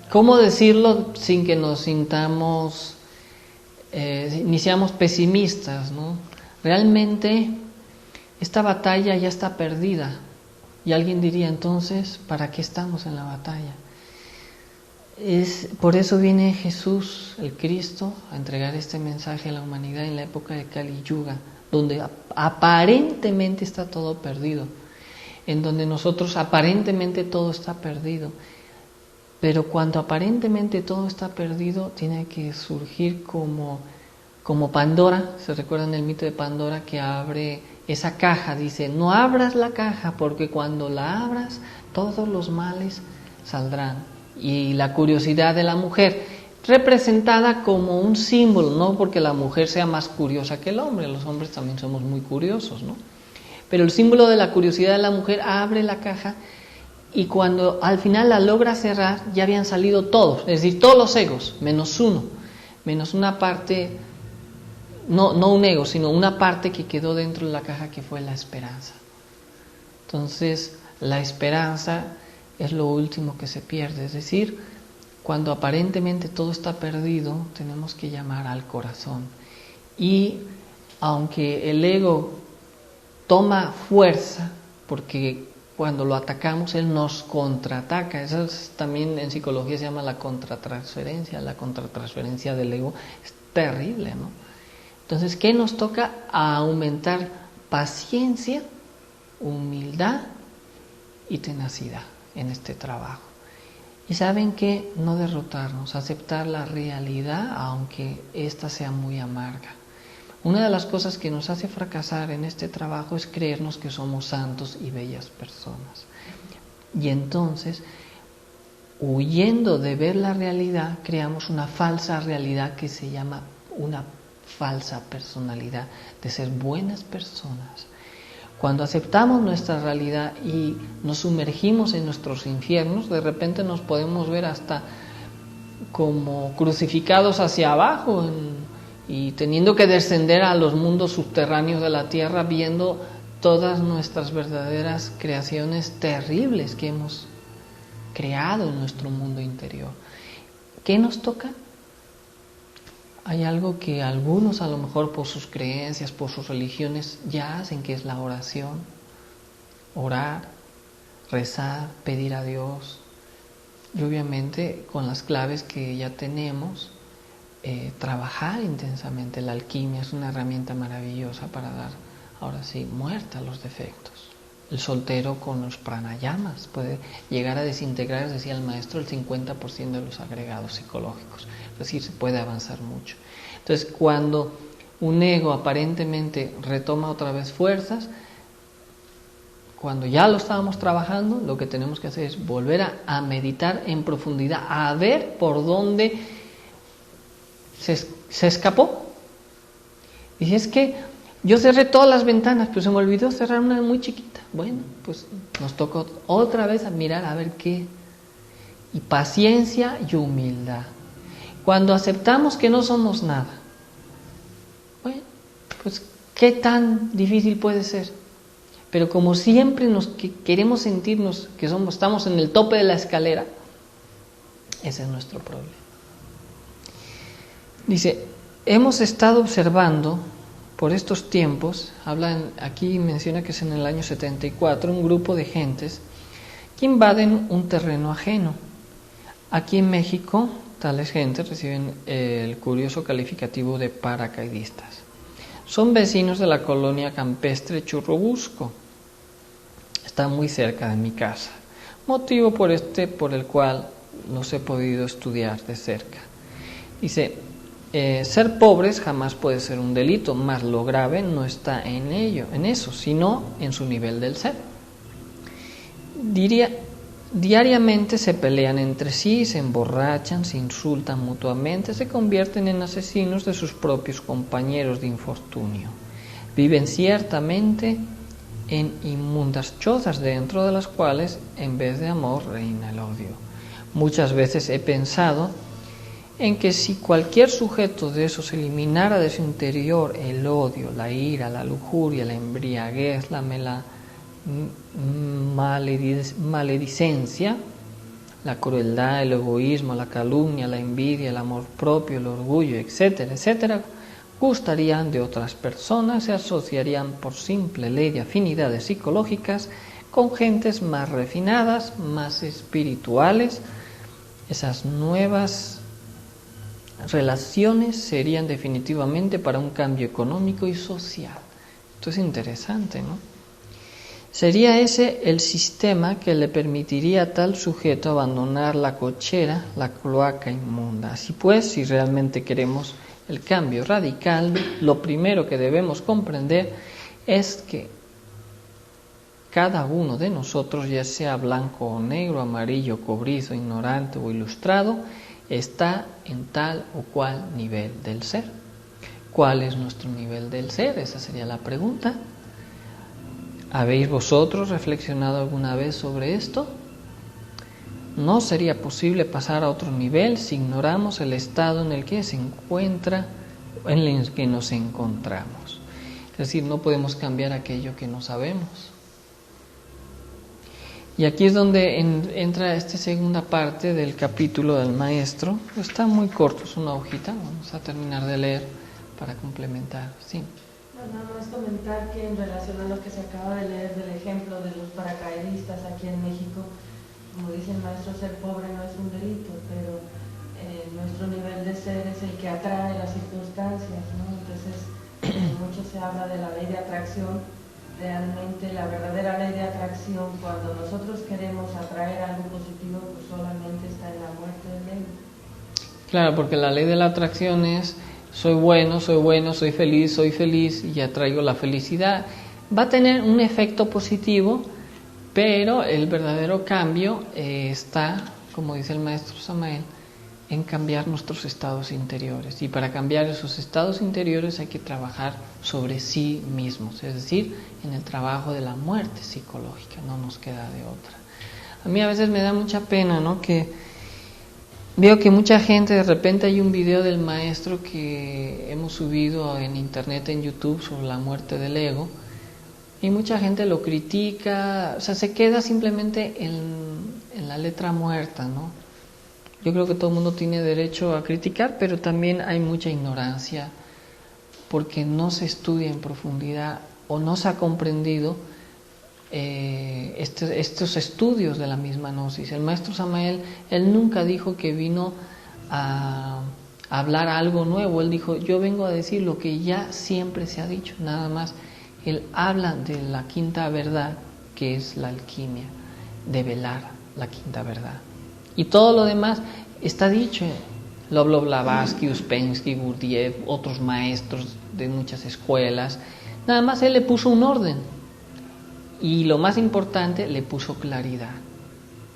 ¿cómo decirlo sin que nos sintamos ni seamos pesimistas, ¿no? Realmente esta batalla ya está perdida. Y alguien diría, entonces, ¿para qué estamos en la batalla? Por eso viene Jesús, el Cristo, a entregar este mensaje a la humanidad en la época de Kali Yuga, donde aparentemente está todo perdido, en donde nosotros aparentemente todo está perdido, Pero cuando aparentemente todo está perdido, tiene que surgir como Pandora. ¿Se recuerdan el mito de Pandora que abre esa caja? Dice, no abras la caja porque cuando la abras todos los males saldrán. Y la curiosidad de la mujer, representada como un símbolo, no porque la mujer sea más curiosa que el hombre, los hombres también somos muy curiosos, ¿no? Pero el símbolo de la curiosidad de la mujer abre la caja y cuando al final la logra cerrar ya habían salido todos, es decir, todos los egos, menos uno, menos una parte, no un ego, sino una parte que quedó dentro de la caja que fue la esperanza. Entonces, la esperanza es lo último que se pierde, es decir, cuando aparentemente todo está perdido, tenemos que llamar al corazón. Y aunque el ego toma fuerza, porque cuando lo atacamos, él nos contraataca. Eso también en psicología se llama la contratransferencia. La contratransferencia del ego es terrible, ¿no? Entonces, ¿qué nos toca? A aumentar paciencia, humildad y tenacidad en este trabajo. Y saben que no derrotarnos, aceptar la realidad, aunque ésta sea muy amarga. Una de las cosas que nos hace fracasar en este trabajo es creernos que somos santos y bellas personas. Y entonces, huyendo de ver la realidad, creamos una falsa realidad que se llama una falsa personalidad, de ser buenas personas. Cuando aceptamos nuestra realidad y nos sumergimos en nuestros infiernos, de repente nos podemos ver hasta como crucificados hacia abajo y teniendo que descender a los mundos subterráneos de la tierra, viendo todas nuestras verdaderas creaciones terribles que hemos creado en nuestro mundo interior. ¿Qué nos toca? Hay algo que algunos, a lo mejor por sus creencias, por sus religiones, ya hacen, que es la oración. Orar, rezar, pedir a Dios. Y obviamente con las claves que ya tenemos, trabajar intensamente. La alquimia es una herramienta maravillosa para dar, ahora sí, muerte a los defectos. El soltero con los pranayamas puede llegar a desintegrar, decía el maestro, el 50% de los agregados psicológicos. Es decir, se puede avanzar mucho. Entonces, cuando un ego aparentemente retoma otra vez fuerzas, cuando ya lo estábamos trabajando, lo que tenemos que hacer es volver a meditar en profundidad, a ver por dónde se escapó. Y es que yo cerré todas las ventanas, pero se me olvidó cerrar una muy chiquita. Bueno, pues nos tocó otra vez a mirar a ver qué. Y paciencia y humildad. Cuando aceptamos que no somos nada, bueno, pues qué tan difícil puede ser. Pero como siempre queremos sentirnos que estamos en el tope de la escalera, ese es nuestro problema. Dice, hemos estado observando por estos tiempos, aquí menciona que es en el año 74, un grupo de gentes que invaden un terreno ajeno. Aquí en México, tales gentes reciben el curioso calificativo de paracaidistas. Son vecinos de la colonia campestre Churubusco. Está muy cerca de mi casa. Motivo por el cual los he podido estudiar de cerca. Dice, ser pobres jamás puede ser un delito, mas lo grave no está en eso, sino en su nivel del ser. Diariamente se pelean entre sí, se emborrachan, se insultan mutuamente, se convierten en asesinos de sus propios compañeros de infortunio. Viven ciertamente en inmundas chozas, dentro de las cuales en vez de amor reina el odio. Muchas veces he pensado en que si cualquier sujeto de esos eliminara de su interior el odio, la ira, la lujuria, la embriaguez, la maledicencia, la crueldad, el egoísmo, la calumnia, la envidia, el amor propio, el orgullo, etcétera, etcétera, gustarían de otras personas, se asociarían por simple ley de afinidades psicológicas con gentes más refinadas, más espirituales. Esas nuevas relaciones serían definitivamente para un cambio económico y social. Esto es interesante, ¿no? Sería ese el sistema que le permitiría a tal sujeto abandonar la cochera, la cloaca inmunda. Así pues, si realmente queremos el cambio radical, lo primero que debemos comprender es que cada uno de nosotros, ya sea blanco o negro, amarillo, cobrizo, ignorante o ilustrado, está en tal o cual nivel del ser. ¿Cuál es nuestro nivel del ser? Esa sería la pregunta. ¿Habéis vosotros reflexionado alguna vez sobre esto? No sería posible pasar a otro nivel si ignoramos el estado en el que se encuentra, en el que nos encontramos. Es decir, no podemos cambiar aquello que no sabemos. Y aquí es donde entra esta segunda parte del capítulo del maestro. Está muy corto, es una hojita, vamos a terminar de leer para complementar. Sí. Nada más comentar que en relación a lo que se acaba de leer del ejemplo de los paracaidistas aquí en México, como dice el maestro, ser pobre no es un delito, pero nuestro nivel de ser es el que atrae las circunstancias, ¿no? Entonces, mucho se habla de la ley de atracción. Realmente la verdadera ley de atracción, cuando nosotros queremos atraer algo positivo, pues solamente está en la muerte del ego. Claro, porque la ley de la atracción es soy bueno, soy feliz y atraigo la felicidad. Va a tener un efecto positivo, pero el verdadero cambio está, como dice el maestro Samael, en cambiar nuestros estados interiores. Y para cambiar esos estados interiores hay que trabajar sobre sí mismos, es decir, en el trabajo de la muerte psicológica, no nos queda de otra. A mí a veces me da mucha pena, ¿no?, que veo que mucha gente, de repente hay un video del maestro que hemos subido en internet, en YouTube, sobre la muerte del ego, y mucha gente lo critica, o sea, se queda simplemente en la letra muerta, ¿no? Yo creo que todo el mundo tiene derecho a criticar, pero también hay mucha ignorancia porque no se estudia en profundidad o no se ha comprendido estos estudios de la misma gnosis. El maestro Samael, él nunca dijo que vino a hablar algo nuevo, él dijo, yo vengo a decir lo que ya siempre se ha dicho, nada más. Él habla de la quinta verdad, que es la alquimia, de velar la quinta verdad. Y todo lo demás está dicho. Blavatsky, Uspensky, Gurdjieff, otros maestros de muchas escuelas. Nada más él le puso un orden. Y lo más importante, le puso claridad.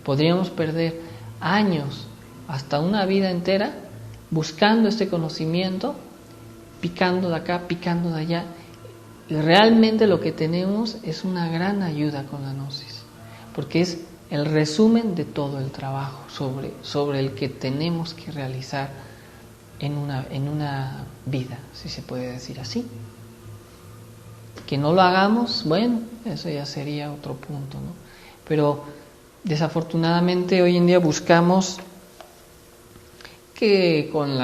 Podríamos perder años, hasta una vida entera, buscando este conocimiento, picando de acá, picando de allá. Y realmente lo que tenemos es una gran ayuda con la gnosis, porque es el resumen de todo el trabajo sobre el que tenemos que realizar en una vida, si se puede decir así. Que no lo hagamos, bueno, eso ya sería otro punto, ¿no? Pero desafortunadamente hoy en día buscamos que con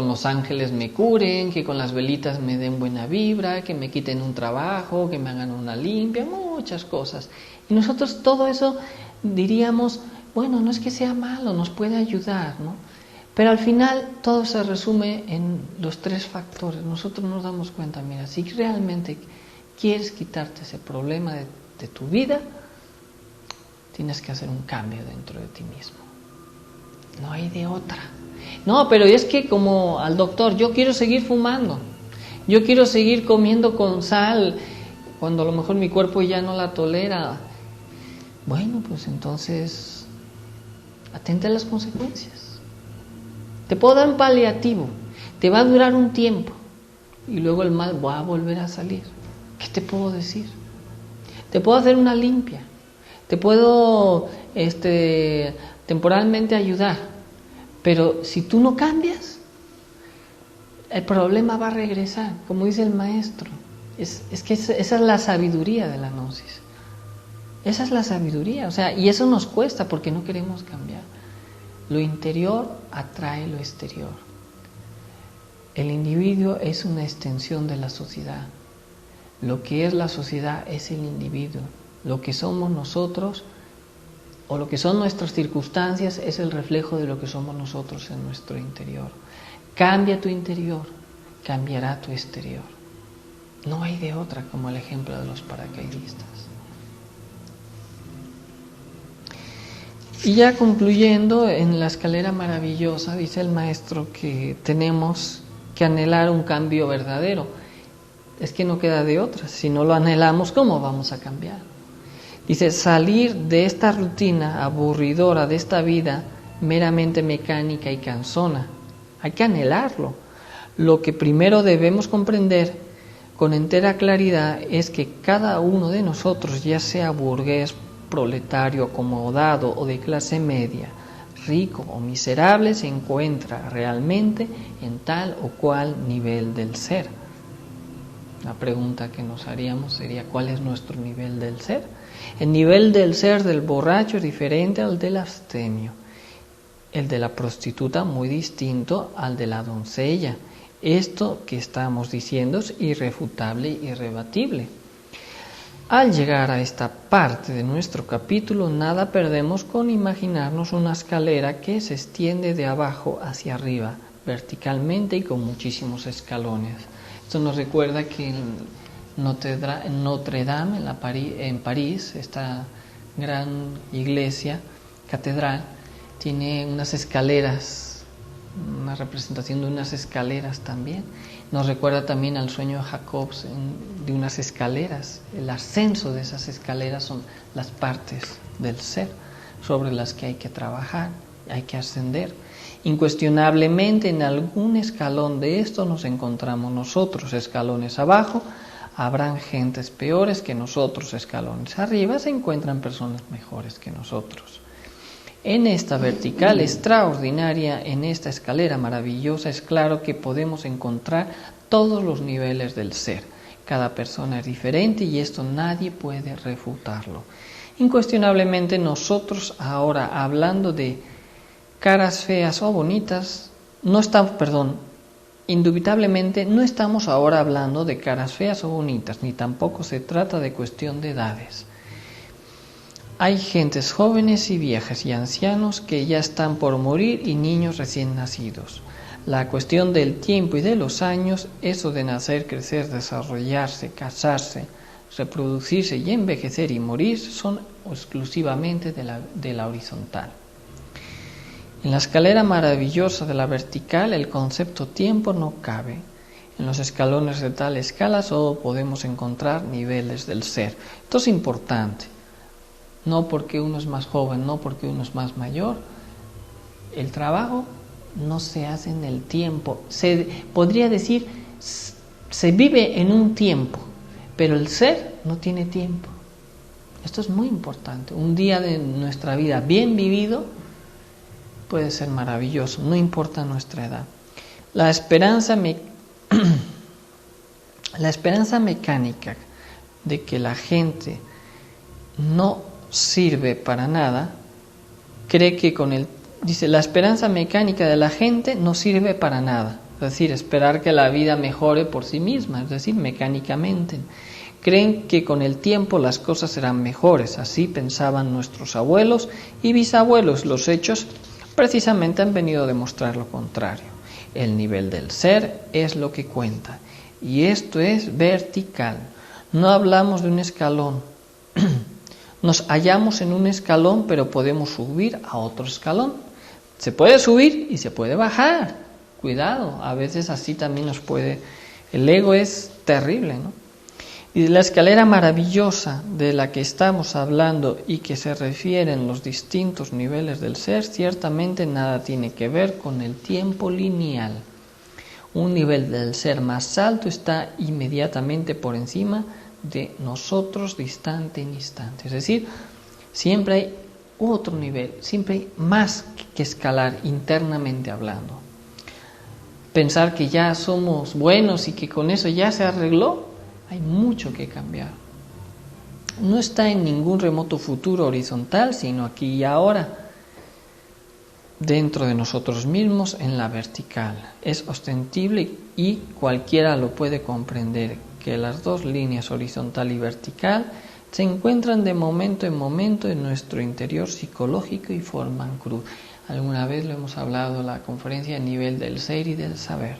los ángeles me curen, que con las velitas me den buena vibra, que me quiten un trabajo, que me hagan una limpia, muchas cosas. Y nosotros todo eso diríamos, bueno, no es que sea malo, nos puede ayudar, ¿no? Pero al final todo se resume en los tres factores. Nosotros nos damos cuenta, mira, si realmente quieres quitarte ese problema de tu vida, tienes que hacer un cambio dentro de ti mismo. No hay de otra. No, pero es que como al doctor, yo quiero seguir fumando, yo quiero seguir comiendo con sal, cuando a lo mejor mi cuerpo ya no la tolera. Bueno, pues entonces, atente a las consecuencias. Te puedo dar un paliativo, te va a durar un tiempo y luego el mal va a volver a salir. ¿Qué te puedo decir? Te puedo hacer una limpia, te puedo temporalmente ayudar, pero si tú no cambias, el problema va a regresar, como dice el maestro. Es que esa es la sabiduría de la gnosis. Esa es la sabiduría, o sea, y eso nos cuesta porque no queremos cambiar. Lo interior atrae lo exterior. El individuo es una extensión de la sociedad. Lo que es la sociedad es el individuo. Lo que somos nosotros o lo que son nuestras circunstancias es el reflejo de lo que somos nosotros en nuestro interior. Cambia tu interior, cambiará tu exterior. No hay de otra, como el ejemplo de los paracaidistas. Y ya concluyendo, en la escalera maravillosa dice el maestro que tenemos que anhelar un cambio verdadero. Es que no queda de otra. Si no lo anhelamos, ¿cómo vamos a cambiar? Dice, salir de esta rutina aburridora, de esta vida meramente mecánica y cansona. Hay que anhelarlo. Lo que primero debemos comprender con entera claridad es que cada uno de nosotros, ya sea burgués, proletario, acomodado o de clase media, rico o miserable, se encuentra realmente en tal o cual nivel del ser. La pregunta que nos haríamos sería, ¿cuál es nuestro nivel del ser? El nivel del ser del borracho es diferente al del abstemio. El de la prostituta muy distinto al de la doncella. Esto que estamos diciendo es irrefutable e irrebatible. Al llegar a esta parte de nuestro capítulo, nada perdemos con imaginarnos una escalera que se extiende de abajo hacia arriba, verticalmente y con muchísimos escalones. Esto nos recuerda que en Notre Dame, en París, esta gran iglesia, catedral, tiene unas escaleras, una representación de unas escaleras también. Nos recuerda también al sueño de Jacob de unas escaleras. El ascenso de esas escaleras son las partes del ser sobre las que hay que trabajar, hay que ascender. Incuestionablemente en algún escalón de esto nos encontramos nosotros, escalones abajo, habrán gentes peores que nosotros, escalones arriba, se encuentran personas mejores que nosotros. En esta vertical extraordinaria, en esta escalera maravillosa, es claro que podemos encontrar todos los niveles del ser. Cada persona es diferente y esto nadie puede refutarlo. Incuestionablemente nosotros ahora, hablando de caras feas o bonitas, indubitablemente no estamos ahora hablando de caras feas o bonitas, ni tampoco se trata de cuestión de edades. Hay gentes jóvenes y viejas y ancianos que ya están por morir y niños recién nacidos. La cuestión del tiempo y de los años, eso de nacer, crecer, desarrollarse, casarse, reproducirse y envejecer y morir, son exclusivamente de la horizontal. En la escalera maravillosa de la vertical, el concepto tiempo no cabe. En los escalones de tal escala solo podemos encontrar niveles del ser. Esto es importante. No porque uno es más joven, no porque uno es más mayor. El trabajo no se hace en el tiempo. Podría decir, se vive en un tiempo, pero el ser no tiene tiempo. Esto es muy importante. Un día de nuestra vida bien vivido puede ser maravilloso, no importa nuestra edad. La esperanza mecánica de que la gente no sirve para nada, cree que la esperanza mecánica de la gente no sirve para nada, es decir, esperar que la vida mejore por sí misma, es decir, mecánicamente. Creen que con el tiempo las cosas serán mejores, así pensaban nuestros abuelos y bisabuelos. Los hechos precisamente han venido a demostrar lo contrario. El nivel del ser es lo que cuenta, y esto es vertical. No hablamos de un escalón. Nos hallamos en un escalón, pero podemos subir a otro escalón. Se puede subir y se puede bajar. Cuidado, a veces así también nos puede... El ego es terrible, ¿no? Y la escalera maravillosa de la que estamos hablando y que se refieren los distintos niveles del ser, ciertamente nada tiene que ver con el tiempo lineal. Un nivel del ser más alto está inmediatamente por encima de nosotros de instante en instante. Es decir, siempre hay otro nivel, siempre hay más que escalar internamente hablando. Pensar que ya somos buenos y que con eso ya se arregló, hay mucho que cambiar. No está en ningún remoto futuro horizontal, sino aquí y ahora, dentro de nosotros mismos, en la vertical. Es ostensible y cualquiera lo puede comprender, que las dos líneas horizontal y vertical se encuentran de momento en momento en nuestro interior psicológico y forman cruz. Alguna vez lo hemos hablado en la conferencia a nivel del ser y del saber.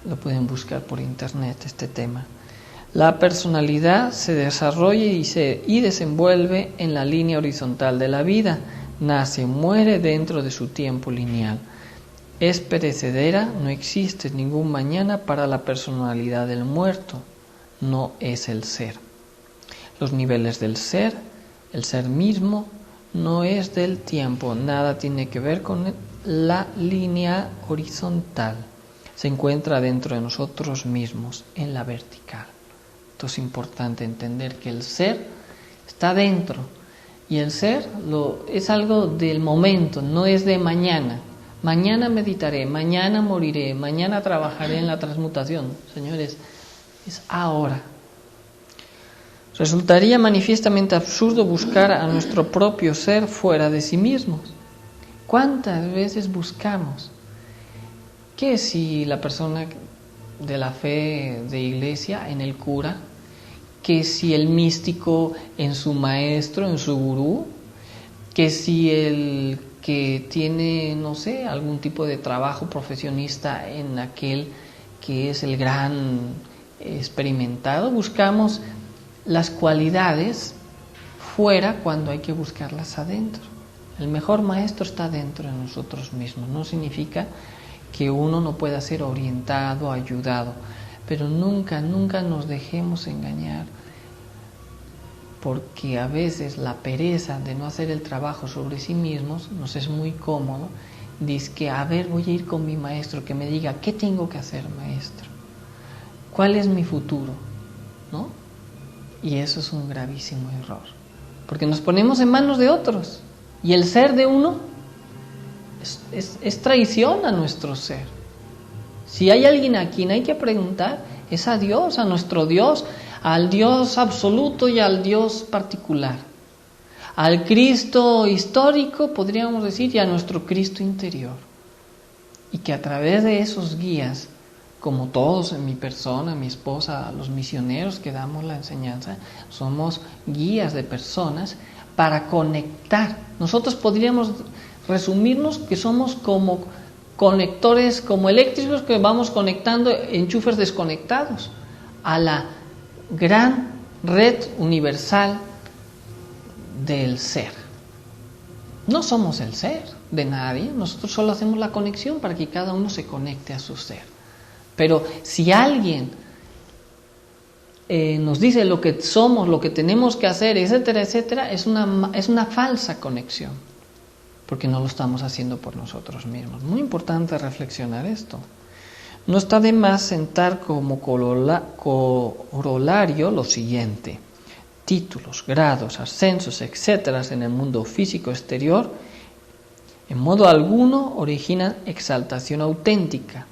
Lo pueden buscar por internet este tema. La personalidad se desarrolla y desenvuelve en la línea horizontal de la vida, nace, muere dentro de su tiempo lineal. Es perecedera, no existe ningún mañana para la personalidad del muerto, no es el ser. Los niveles del ser, el ser mismo, no es del tiempo, nada tiene que ver con la línea horizontal. Se encuentra dentro de nosotros mismos, en la vertical. Esto es importante entender que el ser está dentro y el ser es algo del momento, no es de mañana. Mañana meditaré, mañana moriré, mañana trabajaré en la transmutación. Señores, es ahora. Resultaría manifiestamente absurdo buscar a nuestro propio ser fuera de sí mismos. ¿Cuántas veces buscamos que si la persona de la fe de iglesia en el cura, que si el místico en su maestro, en su gurú, que si el que tiene, no sé, algún tipo de trabajo profesionista en aquel que es el gran experimentado? Buscamos las cualidades fuera cuando hay que buscarlas adentro. El mejor maestro está dentro de nosotros mismos. No significa que uno no pueda ser orientado, ayudado, pero nunca nos dejemos engañar, porque a veces la pereza de no hacer el trabajo sobre sí mismos nos es muy cómodo. Dice que, a ver, voy a ir con mi maestro, que me diga, ¿qué tengo que hacer, maestro? ¿Cuál es mi futuro? ¿No? Y eso es un gravísimo error, porque nos ponemos en manos de otros, y el ser de uno es traición a nuestro ser. Si hay alguien a quien hay que preguntar, es a Dios, a nuestro Dios, al Dios absoluto y al Dios particular, al Cristo histórico, podríamos decir, y a nuestro Cristo interior. Y que a través de esos guías, como todos en mi persona, mi esposa, los misioneros que damos la enseñanza, somos guías de personas para conectar. Nosotros podríamos resumirnos que somos como conectores, como eléctricos que vamos conectando enchufes desconectados a la gran red universal del ser. No somos el ser de nadie, nosotros solo hacemos la conexión para que cada uno se conecte a su ser. Pero si alguien nos dice lo que somos, lo que tenemos que hacer, etcétera, etcétera, es una falsa conexión, porque no lo estamos haciendo por nosotros mismos. Muy importante reflexionar esto. No está de más sentar como corolario lo siguiente: títulos, grados, ascensos, etcétera, en el mundo físico exterior, en modo alguno originan exaltación auténtica,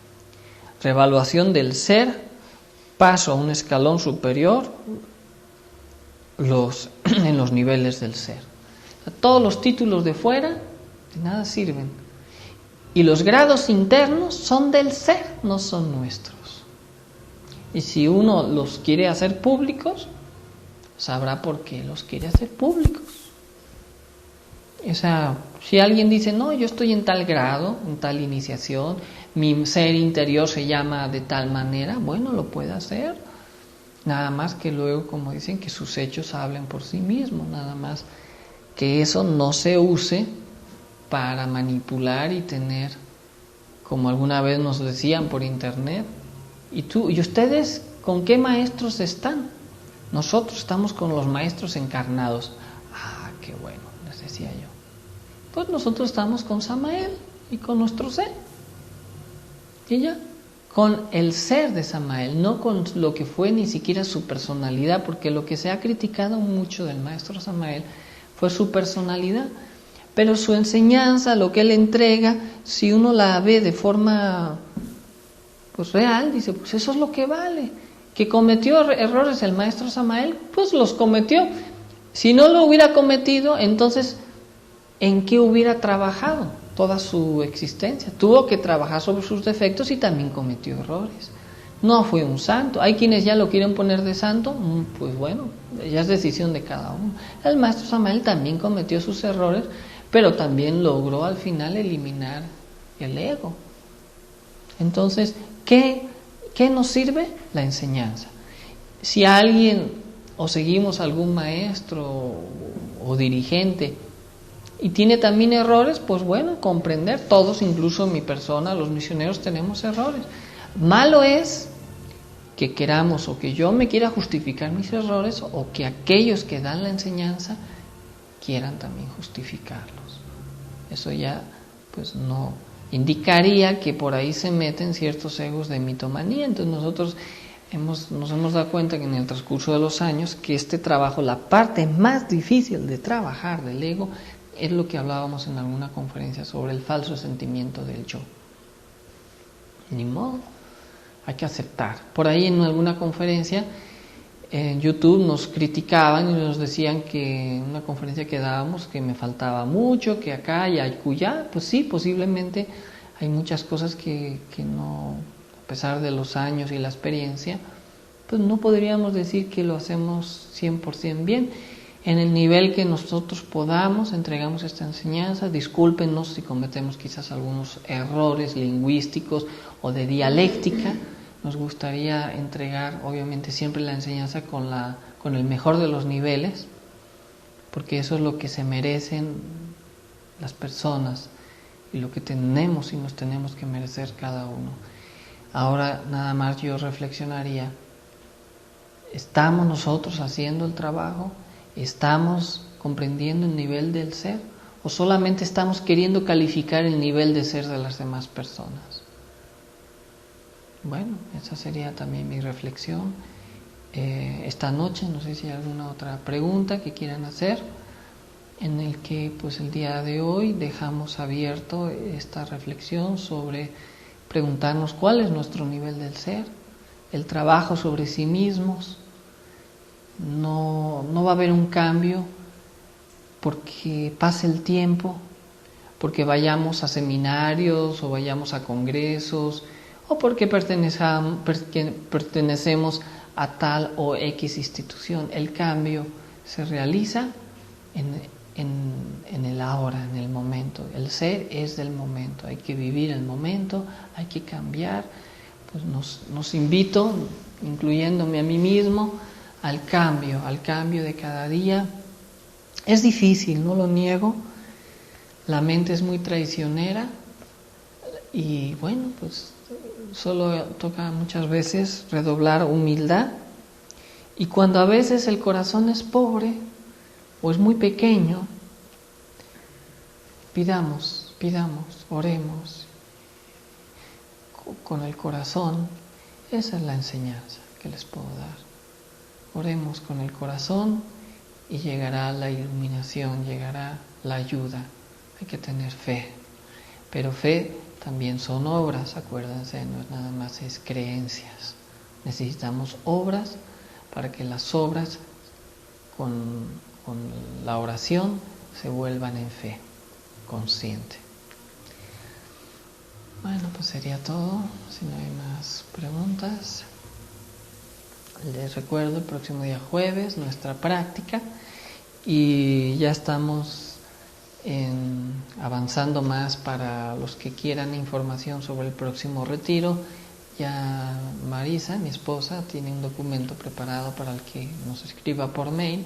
revaluación del ser, paso a un escalón superior en los niveles del ser. Todos los títulos de fuera de nada sirven, y los grados internos son del ser, no son nuestros. Y si uno los quiere hacer públicos, sabrá por qué los quiere hacer públicos. O sea, si alguien dice, no, yo estoy en tal grado, en tal iniciación, mi ser interior se llama de tal manera, bueno, lo puede hacer. Nada más que luego, como dicen, que sus hechos hablen por sí mismos, nada más que eso no se use para manipular y tener, como alguna vez nos decían por internet, ¿y ustedes con qué maestros están? Nosotros estamos con los maestros encarnados. Ah, qué bueno, les decía yo. Pues nosotros estamos con Samael y con nuestro ser. Y ya, con el ser de Samael, no con lo que fue ni siquiera su personalidad, porque lo que se ha criticado mucho del maestro Samael fue su personalidad. Pero su enseñanza, lo que él entrega, si uno la ve de forma pues real, dice, pues eso es lo que vale. Que cometió errores el maestro Samael, pues los cometió. Si no lo hubiera cometido, entonces, ¿en qué hubiera trabajado toda su existencia? Tuvo que trabajar sobre sus defectos y también cometió errores. No fue un santo. Hay quienes ya lo quieren poner de santo, pues bueno, ya es decisión de cada uno. El maestro Samael también cometió sus errores, pero también logró al final eliminar el ego. Entonces, ¿qué nos sirve? La enseñanza. Si alguien o seguimos algún maestro o dirigente y tiene también errores, pues bueno, comprender, todos, incluso mi persona, los misioneros tenemos errores. Malo es que queramos o que yo me quiera justificar mis errores o que aquellos que dan la enseñanza quieran también justificarlos. Eso ya pues no indicaría que por ahí se meten ciertos egos de mitomanía. Entonces nosotros nos hemos dado cuenta que en el transcurso de los años que este trabajo, la parte más difícil de trabajar del ego, es lo que hablábamos en alguna conferencia sobre el falso sentimiento del yo. Ni modo, hay que aceptar. Por ahí en alguna conferencia en YouTube nos criticaban y nos decían que en una conferencia que dábamos que me faltaba mucho, que acá y acullá. Pues sí, posiblemente hay muchas cosas que no, a pesar de los años y la experiencia, pues no podríamos decir que lo hacemos 100% bien. En el nivel que nosotros podamos, entregamos esta enseñanza. Discúlpenos si cometemos quizás algunos errores lingüísticos o de dialéctica. Nos gustaría entregar, obviamente, siempre la enseñanza con el mejor de los niveles, porque eso es lo que se merecen las personas y lo que tenemos y nos tenemos que merecer cada uno. Ahora, nada más yo reflexionaría, ¿estamos nosotros haciendo el trabajo? ¿Estamos comprendiendo el nivel del ser? ¿O solamente estamos queriendo calificar el nivel de ser de las demás personas? Bueno, esa sería también mi reflexión esta noche. No sé si hay alguna otra pregunta que quieran hacer, en el que pues el día de hoy dejamos abierto esta reflexión sobre preguntarnos cuál es nuestro nivel del ser, el trabajo sobre sí mismos. No va a haber un cambio porque pase el tiempo, porque vayamos a seminarios o vayamos a congresos, o porque pertenecemos a tal o X institución. El cambio se realiza en el ahora, en el momento. El ser es del momento, hay que vivir el momento, hay que cambiar. Pues nos invito, incluyéndome a mí mismo, al cambio de cada día. Es difícil, no lo niego, la mente es muy traicionera y bueno, pues solo toca muchas veces redoblar humildad, y cuando a veces el corazón es pobre o es muy pequeño, pidamos, oremos con el corazón. Esa es la enseñanza que les puedo dar. Oremos con el corazón y llegará la iluminación, llegará la ayuda. Hay que tener fe, pero fe también son obras, acuérdense, no es nada más, es creencias. Necesitamos obras para que las obras con la oración se vuelvan en fe consciente. Bueno, pues sería todo, si no hay más preguntas. Les recuerdo, el próximo día jueves, nuestra práctica, y ya estamos avanzando más para los que quieran información sobre el próximo retiro. Ya Marisa, mi esposa, tiene un documento preparado para el que nos escriba por mail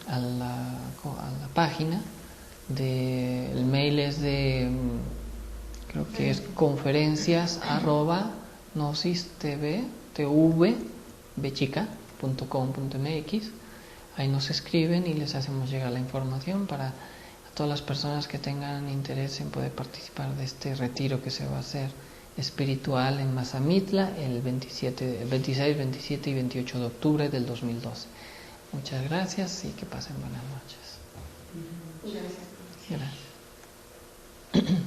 a la página. El mail es creo que es conferencias@gnosistv.com.mx. Ahí nos escriben y les hacemos llegar la información para todas las personas que tengan interés en poder participar de este retiro que se va a hacer espiritual en Mazamitla el 26, 27 y 28 de octubre del 2012. Muchas gracias y que pasen buenas noches. Gracias. Gracias.